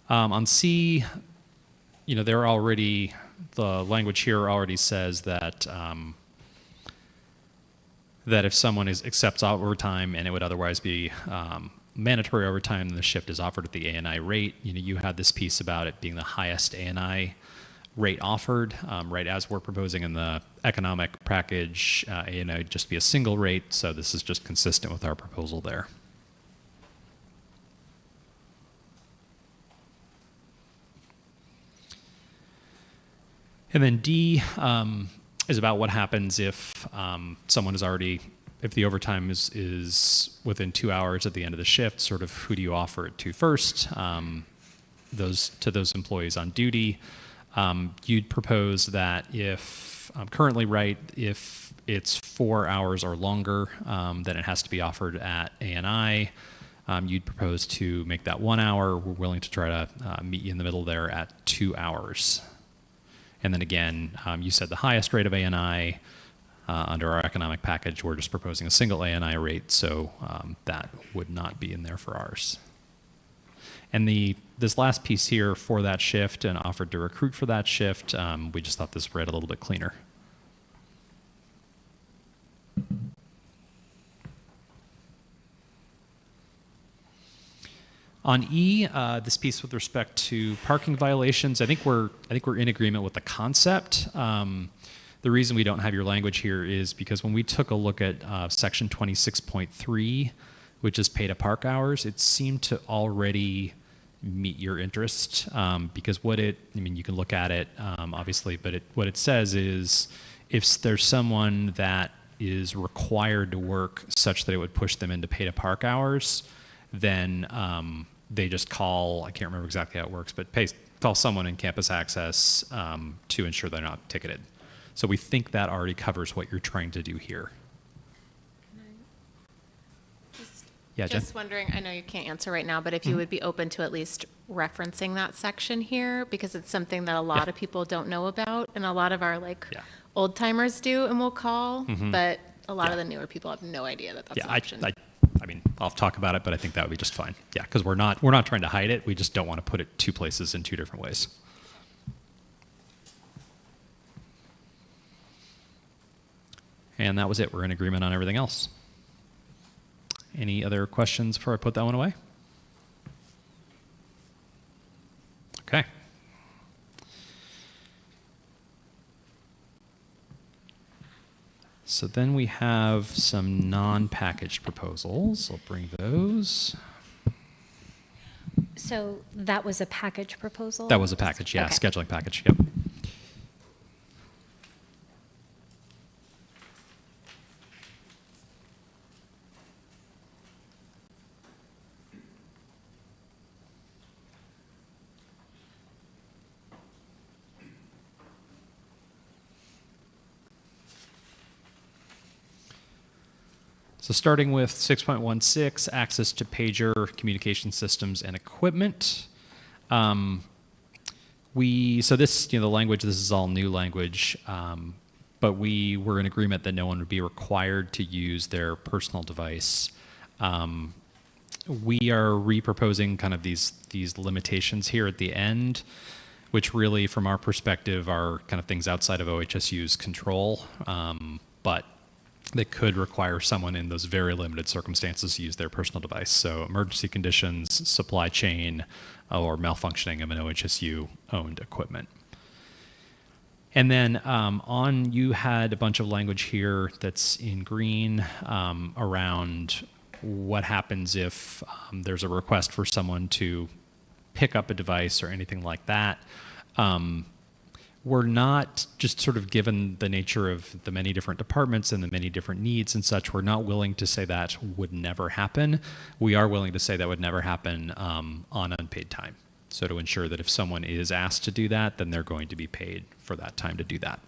On C, they're already, the language here already says that that if someone accepts overtime and it would otherwise be mandatory overtime, then the shift is offered at the ANI rate. You had this piece about it being the highest ANI rate offered, right as we're proposing in the economic package, ANI would just be a single rate, so this is just consistent with our proposal there. And then D is about what happens if someone is already, if the overtime is within 2 hours at the end of the shift, sort of who do you offer it to first? Those employees on duty. You'd propose that if, currently right, if it's 4 hours or longer, then it has to be offered at ANI. You'd propose to make that 1 hour. We're willing to try to meet you in the middle there at 2 hours. And then again, you said the highest rate of ANI under our economic package. We're just proposing a single ANI rate, so that would not be in there for ours. And this last piece here for that shift and offered to recruit for that shift, we just thought this read a little bit cleaner. On E, this piece with respect to parking violations, I think we're in agreement with the concept. The reason we don't have your language here is because when we took a look at section 26.3, which is pay to park hours, it seemed to already meet your interest because you can look at it obviously, but what it says is if there's someone that is required to work such that it would push them into pay to park hours, then they just call, I can't remember exactly how it works, but call someone in campus access to ensure they're not ticketed. So we think that already covers what you're trying to do here. Yeah, Jen? Just wondering, I know you can't answer right now, but if you would be open to at least referencing that section here, because it's something that a lot of people don't know about, and a lot of our old timers do and will call, but a lot of the newer people have no idea that that's an option. I mean, I'll talk about it, but I think that would be just fine. Yeah, because we're not trying to hide it. We just don't want to put it two places in two different ways. And that was it. We're in agreement on everything else. Any other questions before I put that one away? Okay. So then we have some non-packaged proposals. I'll bring those. So that was a package proposal? That was a package, yeah, Okay. scheduling package, yep. So starting with 6.16, access to pager communication systems and equipment. So this, the language, this is all new language, but we were in agreement that no one would be required to use their personal device. We are reproposing kind of these limitations here at the end, which really, from our perspective, are kind of things outside of OHSU's control, but that could require someone in those very limited circumstances to use their personal device. So emergency conditions, supply chain, or malfunctioning of an OHSU-owned equipment. And then you had a bunch of language here that's in green around what happens if there's a request for someone to pick up a device or anything like that. We're not, just sort of given the nature of the many different departments and the many different needs and such, we're not willing to say that would never happen. We are willing to say that would never happen on unpaid time. So to ensure that if someone is asked to do that, then they're going to be paid for that time to do that.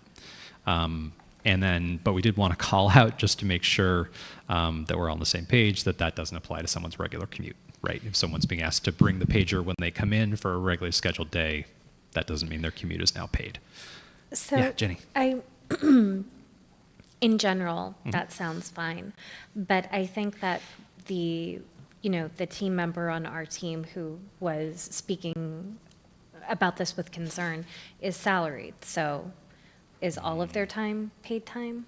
But we did want to call out just to make sure that we're on the same page, that doesn't apply to someone's regular commute, right? If someone's being asked to bring the pager when they come in for a regularly scheduled day, that doesn't mean their commute is now paid. So Yeah, Jenny. In general, that sounds fine. But I think that the team member on our team who was speaking about this with concern is salaried. So is all of their time paid time?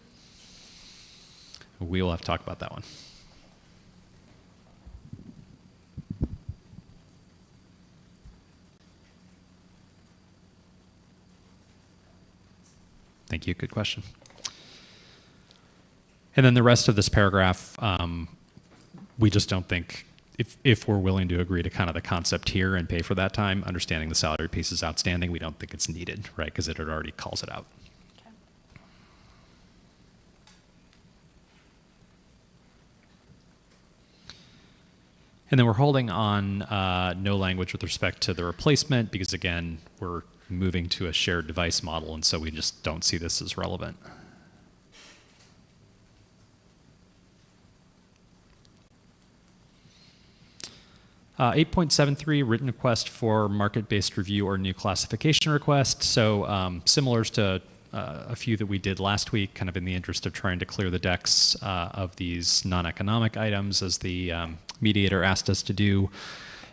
We will have to talk about that one. Thank you. Good question. And then the rest of this paragraph, we just don't think, if we're willing to agree to kind of the concept here and pay for that time, understanding the salary piece is outstanding, we don't think it's needed, right? Because it already calls it out. Okay. And then we're holding on no language with respect to the replacement because, again, we're moving to a shared device model, and so we just don't see this as relevant. Uh, 8.73, written request for market-based review or new classification request. So similar to a few that we did last week, kind of in the interest of trying to clear the decks of these non-economic items as the mediator asked us to do.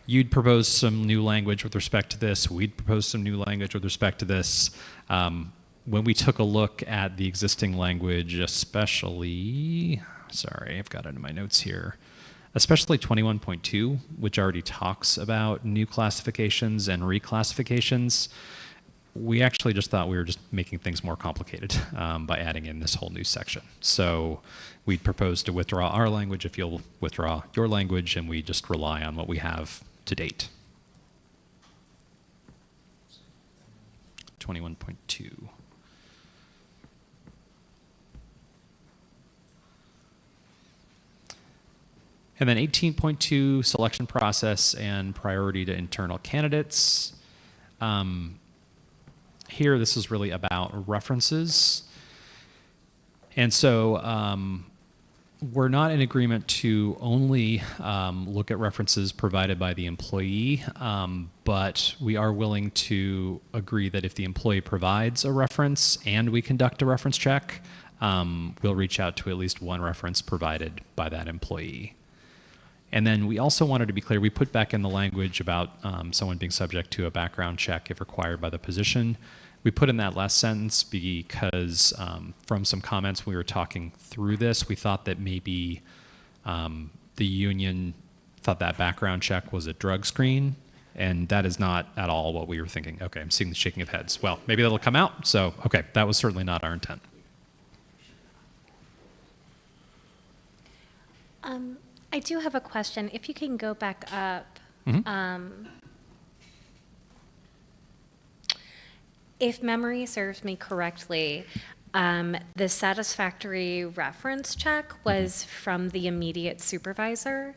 You'd proposed some new language with respect to this. We'd proposed some new language with respect to this. When we took a look at the existing language, especially, sorry, I've got it in my notes here, especially 21.2, which already talks about new classifications and reclassifications, we actually just thought we were just making things more complicated by adding in this whole new section. So we'd propose to withdraw our language if you'll withdraw your language, and we just rely on what we have to date. 21.2. And then 18.2, selection process and priority to internal candidates. Here, this is really about references. And so we're not in agreement to only look at references provided by the employee, but we are willing to agree that if the employee provides a reference and we conduct a reference check, we'll reach out to at least one reference provided by that employee. And then we also wanted to be clear, we put back in the language about someone being subject to a background check if required by the position. We put in that last sentence because from some comments when we were talking through this, we thought that maybe the union thought that background check was a drug screen, and that is not at all what we were thinking. Okay, I'm seeing the shaking of heads. Well, maybe that'll come out. So, okay, that was certainly not our intent. I do have a question. If you can go back up. If memory serves me correctly, the satisfactory reference check was from the immediate supervisor,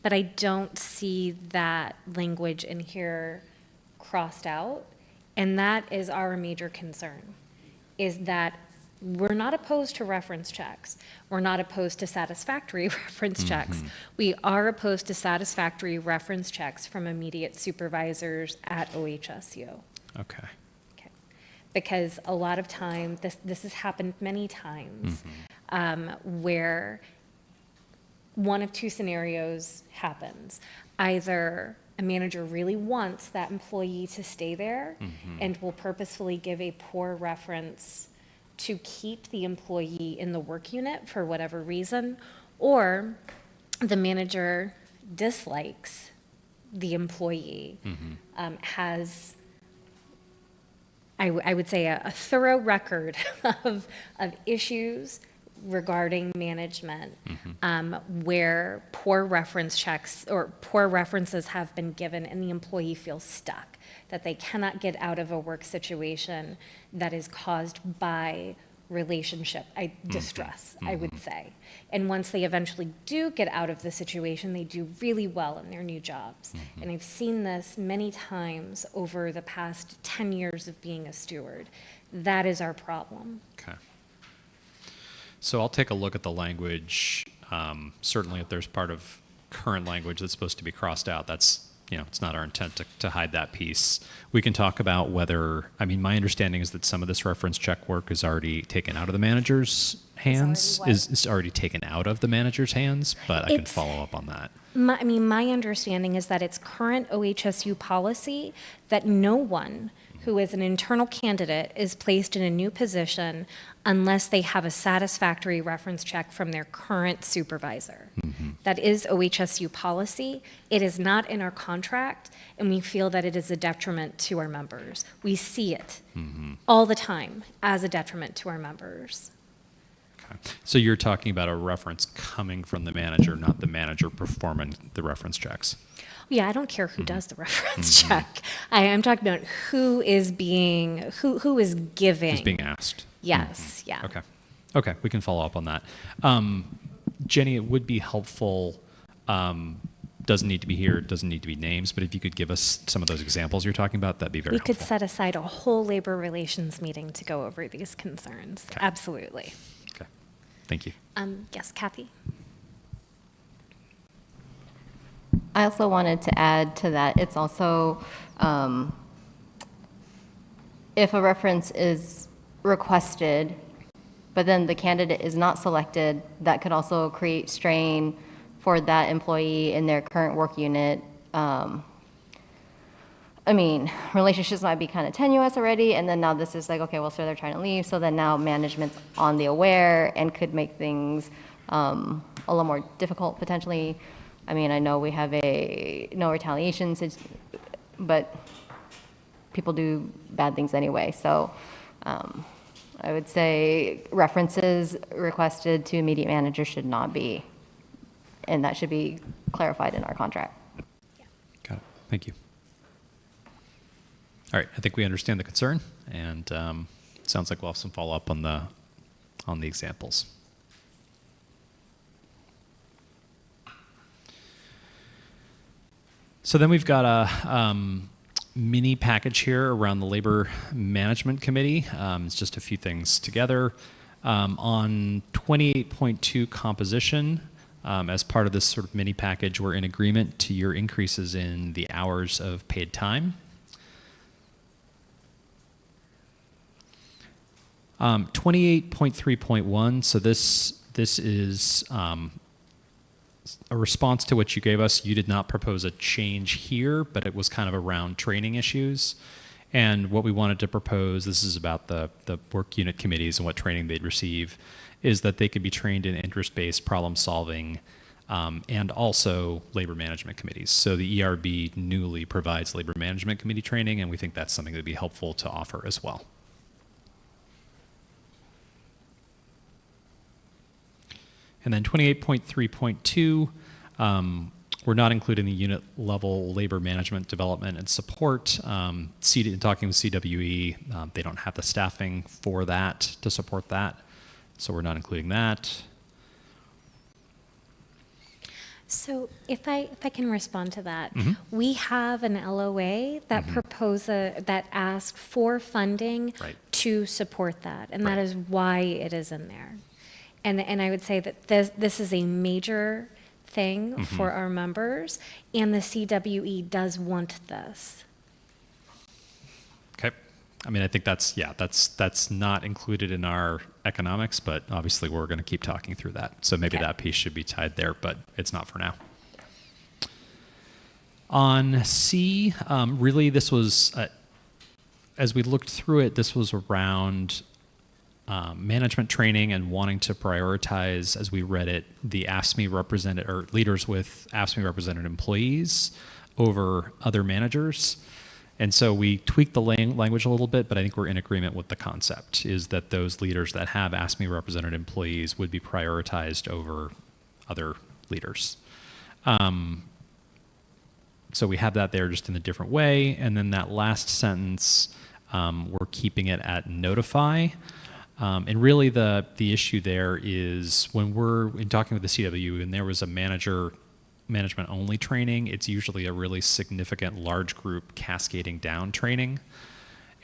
but I don't see that language in here crossed out. And that is our major concern, is that we're not opposed to reference checks. We're not opposed to satisfactory reference checks. We are opposed to satisfactory reference checks from immediate supervisors at OHSU. Okay. Because a lot of time, this has happened many times, where one of two scenarios happens. Either a manager really wants that employee to stay there and will purposefully give a poor reference to keep the employee in the work unit for whatever reason, or the manager dislikes, the employee, has I would say a thorough record of issues regarding management where poor reference checks or poor references have been given and the employee feels stuck, that they cannot get out of a work situation that is caused by relationship distress, I would say. And once they eventually do get out of the situation, they do really well in their new jobs. And I've seen this many times over the past 10 years of being a steward. That is our problem. Okay. So I'll take a look at the language. Certainly if there's part of current language that's supposed to be crossed out, that's, it's not our intent to hide that piece. We can talk about whether, my understanding is that some of this reference check work is already taken out of the manager's hands, is already taken out of the manager's hands, but I can follow up on that. My understanding is that it's current OHSU policy that no one who is an internal candidate is placed in a new position unless they have a satisfactory reference check from their current supervisor. That is OHSU policy. It is not in our contract, and we feel that it is a detriment to our members. We see it all the time as a detriment to our members. Okay. So you're talking about a reference coming from the manager, not the manager performing the reference checks. Yeah, I don't care who does the reference check. I'm talking about who is giving. Who's being asked. Yes, yeah. Okay, we can follow up on that. Jenny, it would be helpful, doesn't need to be here, doesn't need to be names, but if you could give us some of those examples you're talking about, that'd be very helpful. We could set aside a whole labor relations meeting to go over these concerns. Okay. Absolutely. Okay, thank you. Yes, Kathy? I also wanted to add to that, it's also, if a reference is requested, but then the candidate is not selected, that could also create strain for that employee in their current work unit. Relationships might be kind of tenuous already, and then now this is like, okay, well, so they're trying to leave, so then now management's on the aware and could make things a little more difficult potentially. I know we have a no retaliation, but people do bad things anyway. So I would say references requested to immediate manager should not be, and that should be clarified in our contract. Got it. Thank you. All right, I think we understand the concern, and it sounds like we'll have some follow-up on the examples. So then we've got a mini package here around the Labor Management Committee. It's just a few things together. On 28.2 composition, as part of this sort of mini package, we're in agreement to your increases in the hours of paid time. 28.3.1, so this is a response to what you gave us. You did not propose a change here, but it was kind of around training issues. And what we wanted to propose, this is about the work unit committees and what training they'd receive, is that they could be trained in interest-based problem solving and also labor management committees. So the ERB newly provides labor management committee training, and we think that's something that would be helpful to offer as well. And then 28.3.2, we're not including the unit level labor management development and support. Talking with CWE, they don't have the staffing for that to support that, so we're not including that. So if I can respond to that, we have an LOA that that asks for funding to support that, and that is why it is in there. And I would say that this is a major thing for our members, and the CWE does want this. Okay. I think that's not included in our economics, but obviously we're going to keep talking through that. So maybe that piece should be tied there, but it's not for now. On C, really this was, as we looked through it, this was around management training and wanting to prioritize, as we read it, the AFSCME represented, or leaders with AFSCME represented employees over other managers. And so we tweaked the language a little bit, but I think we're in agreement with the concept, is that those leaders that have AFSCME represented employees would be prioritized over other leaders. So we have that there just in a different way. And then that last sentence, we're keeping it at notify. And really the issue there is when we're in talking with the CW and there was a management only training, it's usually a really significant large group cascading down training.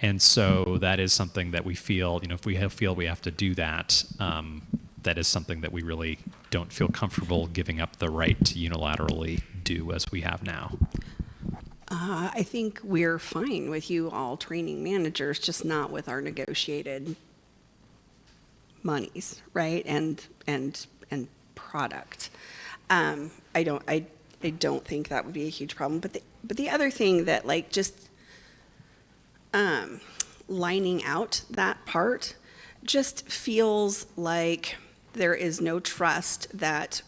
And so that is something that we feel, if we feel we have to do that, that is something that we really don't feel comfortable giving up the right to unilaterally do as we have now. I think we're fine with you all training managers, just not with our negotiated monies, right? And product. I don't think that would be a huge problem. But the other thing that just lining out that part just feels like there is no trust that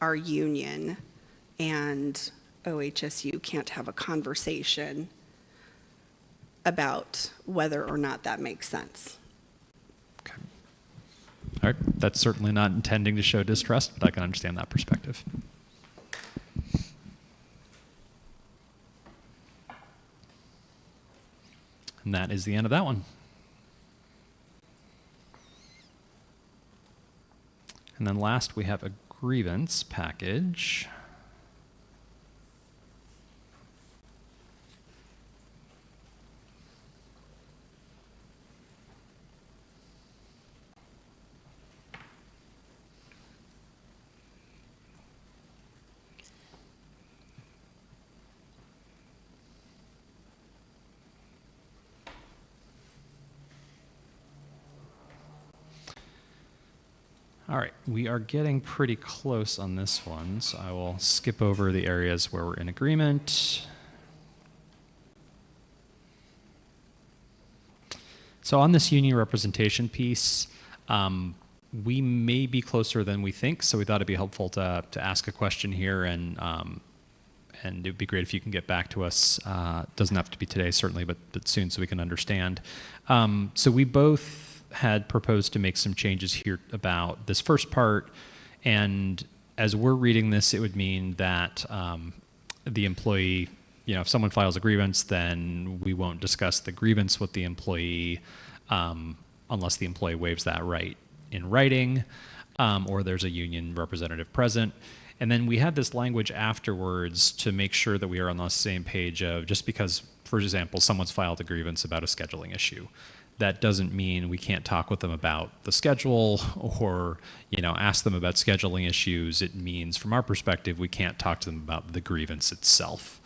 our union and OHSU can't have a conversation about whether or not that makes sense. Okay. All right. That's certainly not intending to show distrust, but I can understand that perspective. And that is the end of that one. And then last, we have a grievance package. All right, we are getting pretty close on this one, so I will skip over the areas where we're in agreement. So on this union representation piece, we may be closer than we think, so we thought it'd be helpful to ask a question here, and it would be great if you can get back to us. Doesn't have to be today, certainly, but soon so we can understand. So we both had proposed to make some changes here about this first part, and as we're reading this, it would mean that the employee, if someone files a grievance, then we won't discuss the grievance with the employee unless the employee waives that right in writing or there's a union representative present. And then we had this language afterwards to make sure that we are on the same page of, just because, for example, someone's filed a grievance about a scheduling issue, that doesn't mean we can't talk with them about the schedule or, ask them about scheduling issues. It means, from our perspective, we can't talk to them about the grievance itself.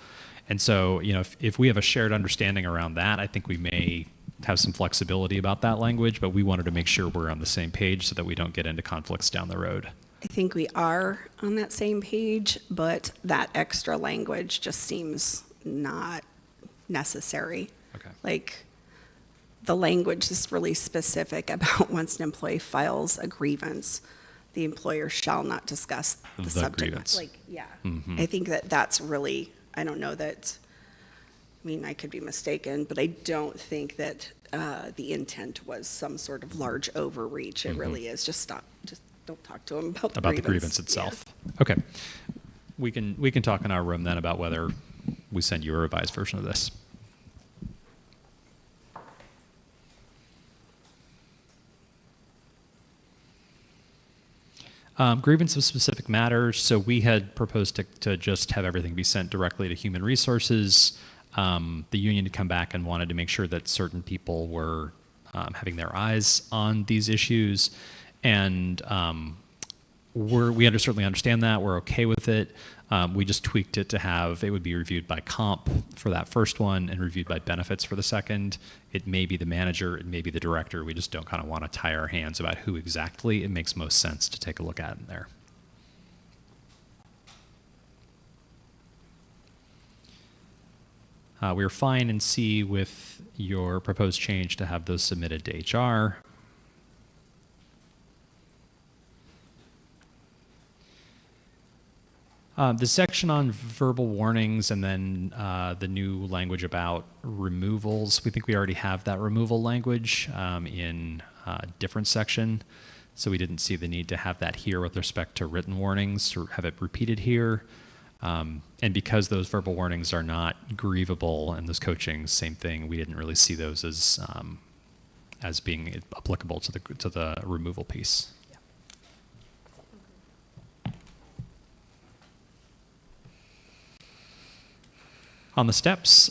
And so, if we have a shared understanding around that, I think we may have some flexibility about that language, but we wanted to make sure we're on the same page so that we don't get into conflicts down the road. I think we are on that same page, but that extra language just seems not necessary. Okay. The language is really specific about once an employee files a grievance, the employer shall not discuss the subject. Grievance. I think that's really, I don't know that, I could be mistaken, but I don't think that the intent was some sort of large overreach. It really is just don't talk to them about the grievance itself. Yes. Okay. We can talk in our room then about whether we send you a revised version of this. Grievance of specific matters. So we had proposed to just have everything be sent directly to Human Resources. The union had come back and wanted to make sure that certain people were having their eyes on these issues. And we certainly understand that. We're okay with it. We just tweaked it to have, it would be reviewed by comp for that first one and reviewed by benefits for the second. It may be the manager, it may be the director. We just don't kind of want to tie our hands about who exactly. It makes most sense to take a look at in there. We are fine in C with your proposed change to have those submitted to HR. The section on verbal warnings and then the new language about removals, we think we already have that removal language in a different section. So we didn't see the need to have that here with respect to written warnings, to have it repeated here. And because those verbal warnings are not grievable and those coaching, same thing, we didn't really see those as being applicable to the removal piece. On the steps,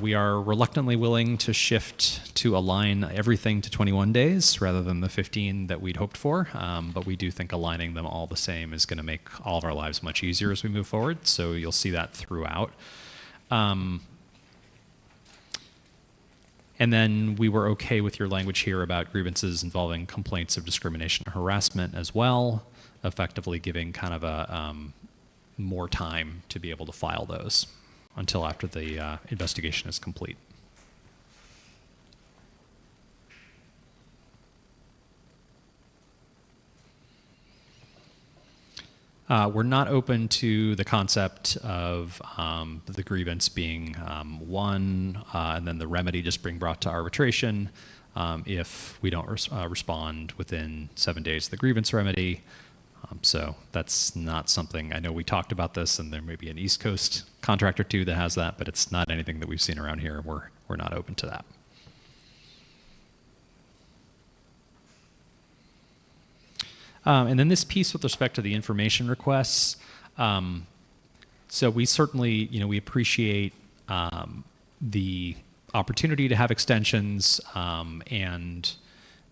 we are reluctantly willing to shift to align everything to 21 days rather than the 15 that we'd hoped for, but we do think aligning them all the same is going to make all of our lives much easier as we move forward, so you'll see that throughout. And then we were okay with your language here about grievances involving complaints of discrimination and harassment as well, effectively giving kind of a more time to be able to file those until after the investigation is complete. We're not open to the concept of the grievance being one, and then the remedy just being brought to arbitration if we don't respond within 7 days of the grievance remedy. So that's not something, I know we talked about this, and there may be an East Coast contract or two that has that, but it's not anything that we've seen around here. We're not open to that. And then this piece with respect to the information requests. So we certainly, we appreciate the opportunity to have extensions, and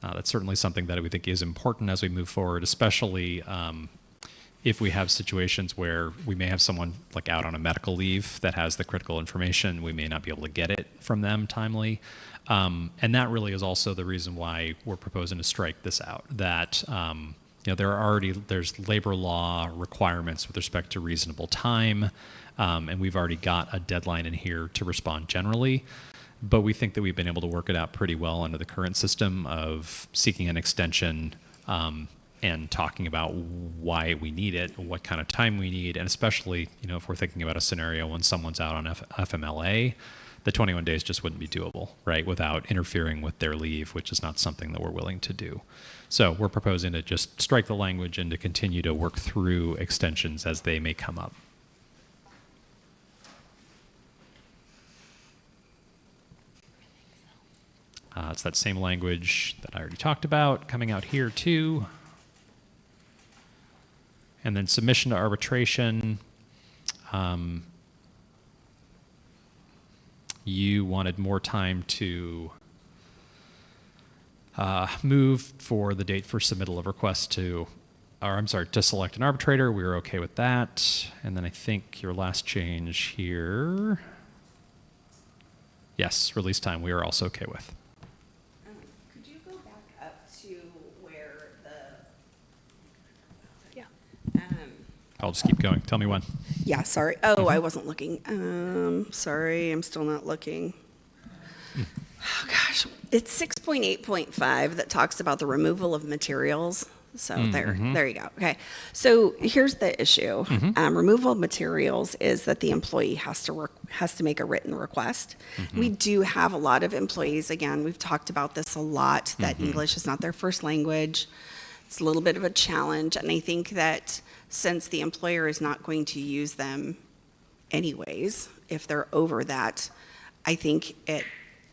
that's certainly something that we think is important as we move forward, especially if we have situations where we may have someone like out on a medical leave that has the critical information. We may not be able to get it from them timely. And that really is also the reason why we're proposing to strike this out, that there's labor law requirements with respect to reasonable time, and we've already got a deadline in here to respond generally. But we think that we've been able to work it out pretty well under the current system of seeking an extension and talking about why we need it, what kind of time we need, and especially, if we're thinking about a scenario when someone's out on FMLA, the 21 days just wouldn't be doable, right, without interfering with their leave, which is not something that we're willing to do. So we're proposing to just strike the language and to continue to work through extensions as they may come up. It's that same language that I already talked about coming out here too. And then submission to arbitration. You wanted more time to move for the date for submittal of requests to select an arbitrator. We were okay with that. And then I think your last change here. Yes, release time we are also okay with. Could you go back up to where Yeah. I'll just keep going. Tell me when. Yeah, sorry. Oh, I wasn't looking. Sorry, I'm still not looking. Oh, gosh. It's 6.8.5 that talks about the removal of materials. So there you go. Okay. So here's the issue. Removal of materials is that the employee has to make a written request. We do have a lot of employees, again, we've talked about this a lot, that English is not their first language. It's a little bit of a challenge. And I think that since the employer is not going to use them anyways, if they're over that, I think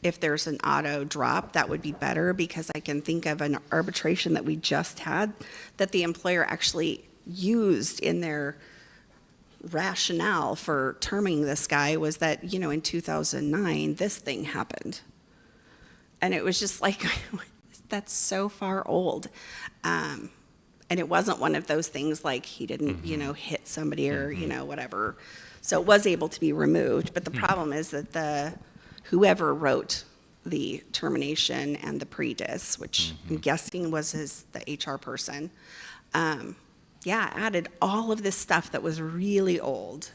if there's an auto drop, that would be better, because I can think of an arbitration that we just had that the employer actually used in their rationale for terming this guy was that, in 2009, this thing happened. And it was just like, that's so far old. And it wasn't one of those things like he didn't, hit somebody or, whatever. So it was able to be removed. But the problem is that whoever wrote the termination and the predis, which I'm guessing was the HR person, added all of this stuff that was really old.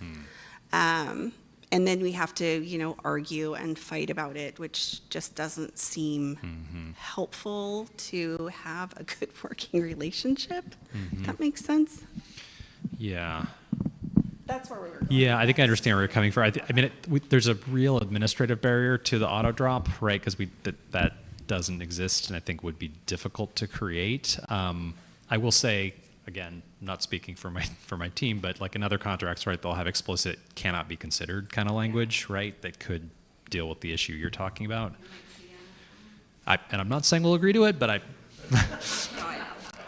And then we have to, argue and fight about it, which just doesn't seem helpful to have a good working relationship. That makes sense? Yeah. That's where we were going. Yeah, I think I understand where you're coming from. I mean, there's a real administrative barrier to the auto drop, right? Because that doesn't exist, and I think would be difficult to create. I will say, again, not speaking for my team, but like in other contracts, right, they'll have explicit cannot be considered kind of language, right, that could deal with the issue you're talking about. And I'm not saying we'll agree to it, but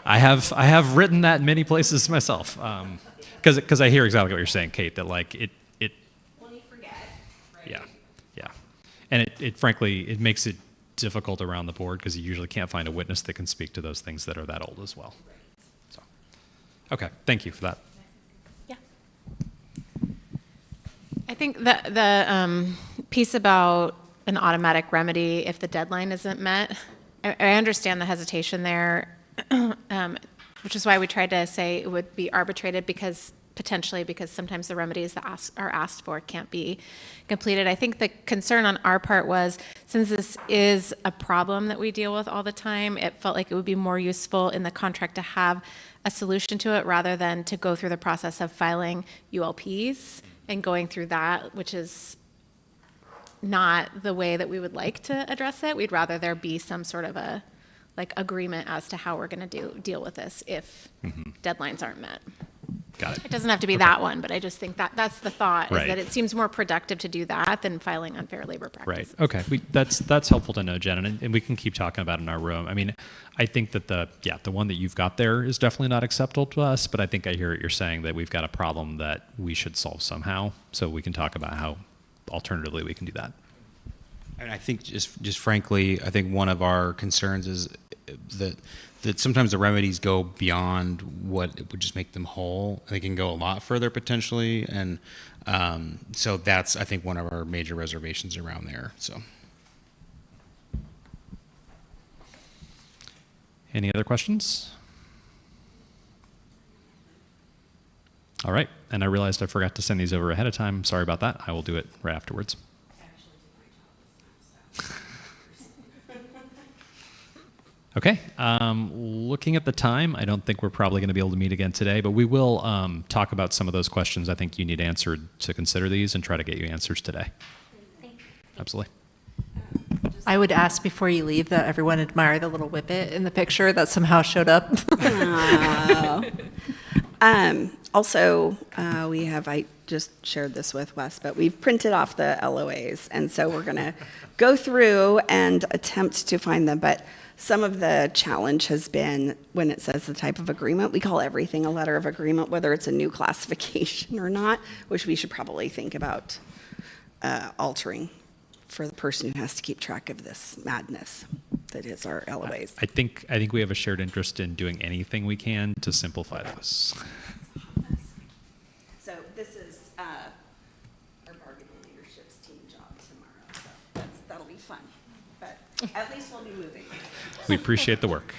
I have written that in many places myself. Because I hear exactly what you're saying, Kate, that like it When you forget, right? yeah. And it frankly, it makes it difficult around the board because you usually can't find a witness that can speak to those things that are that old as well. So, okay, thank you for that. Yeah. I think the piece about an automatic remedy if the deadline isn't met, I understand the hesitation there, which is why we tried to say it would be arbitrated because sometimes the remedies that are asked for can't be completed. I think the concern on our part was, since this is a problem that we deal with all the time, it felt like it would be more useful in the contract to have a solution to it rather than to go through the process of filing ULPs and going through that, which is not the way that we would like to address it. We'd rather there be some sort of a agreement as to how we're going to deal with this if deadlines aren't met. Got it. It doesn't have to be that one, but I just think that's the thought, Right. is that it seems more productive to do that than filing unfair labor Right. practices. Okay. That's helpful to know, Jen, and we can keep talking about it in our room. I mean, I think that the one that you've got there is definitely not acceptable to us, but I think I hear what you're saying, that we've got a problem that we should solve somehow. So we can talk about how alternatively we can do that. And I think just frankly, I think one of our concerns is that sometimes the remedies go beyond what would just make them whole. They can go a lot further potentially, and so that's, I think, one of our major reservations around there. So, Any other questions? All right. And I realized I forgot to send these over ahead of time. Sorry about that. I will do it right afterwards. Okay. Looking at the time, I don't think we're probably going to be able to meet again today, but we will talk about some of those questions I think you need answered to consider these and try to get you answers today. Absolutely. I would ask before you leave that everyone admire the little whippet in the picture that somehow showed up. Also, I just shared this with Wes, but we've printed off the LOAs, and so we're going to go through and attempt to find them. But some of the challenge has been when it says the type of agreement, we call everything a letter of agreement, whether it's a new classification or not, which we should probably think about altering for the person who has to keep track of this madness that is our LOAs. I think we have a shared interest in doing anything we can to simplify those. So this is our bargaining leadership's team job tomorrow, so that'll be fun. But at least we'll be moving. We appreciate the work.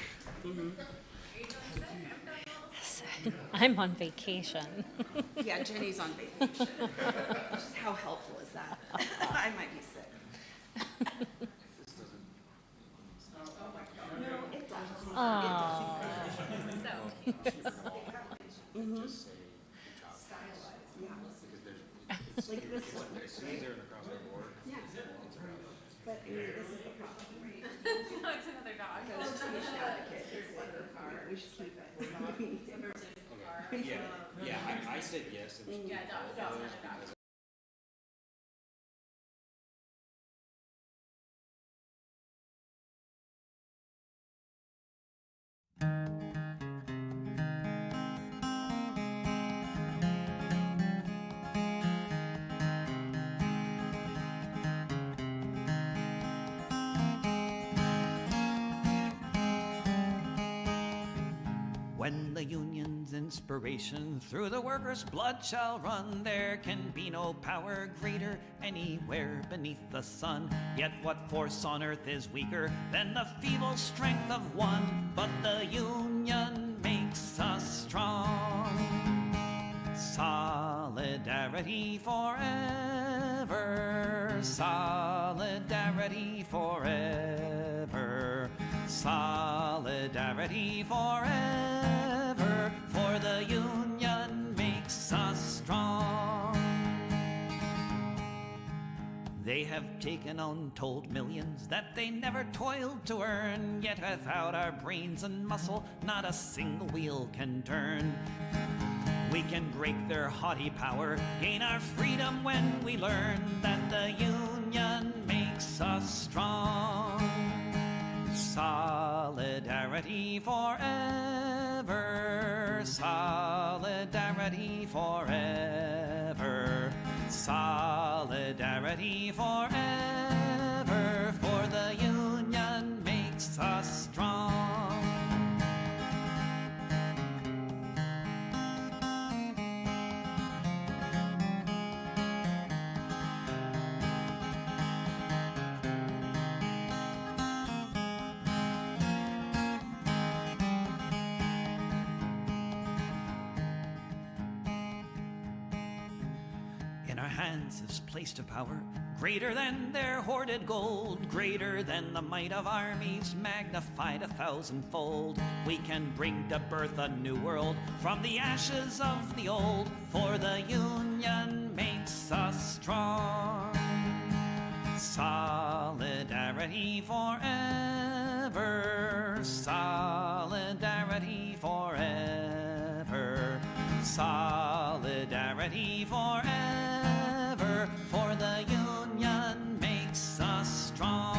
I'm on vacation. Yeah, Jenny's on vacation. Just how helpful is that? I might be sick. No, it does. Oh. Like this one. Yeah. But I mean, this is the problem, right? No, it's another dog. Because patient advocate is in her car. We should keep it. yeah, I said yes. Yeah, dog. When the union's inspiration through the workers' blood shall run, there can be no power greater anywhere beneath the sun. Yet what force on earth is weaker than the feeble strength of one? But the union makes us strong. Solidarity forever. Solidarity forever. Solidarity forever, for the union makes us strong. They have taken untold millions that they never toiled to earn, yet without our brains and muscle, not a single wheel can turn. We can break their haughty power, gain our freedom when we learn that the union makes us strong. Solidarity forever, solidarity forever, solidarity forever, for the union makes us strong. In our hands is placed a power greater than their hoarded gold, greater than the might of armies, magnified 1,000-fold. We can bring to birth a new world from the ashes of the old, for the union makes us strong. Solidarity forever, solidarity forever, solidarity forever, for the union makes us strong.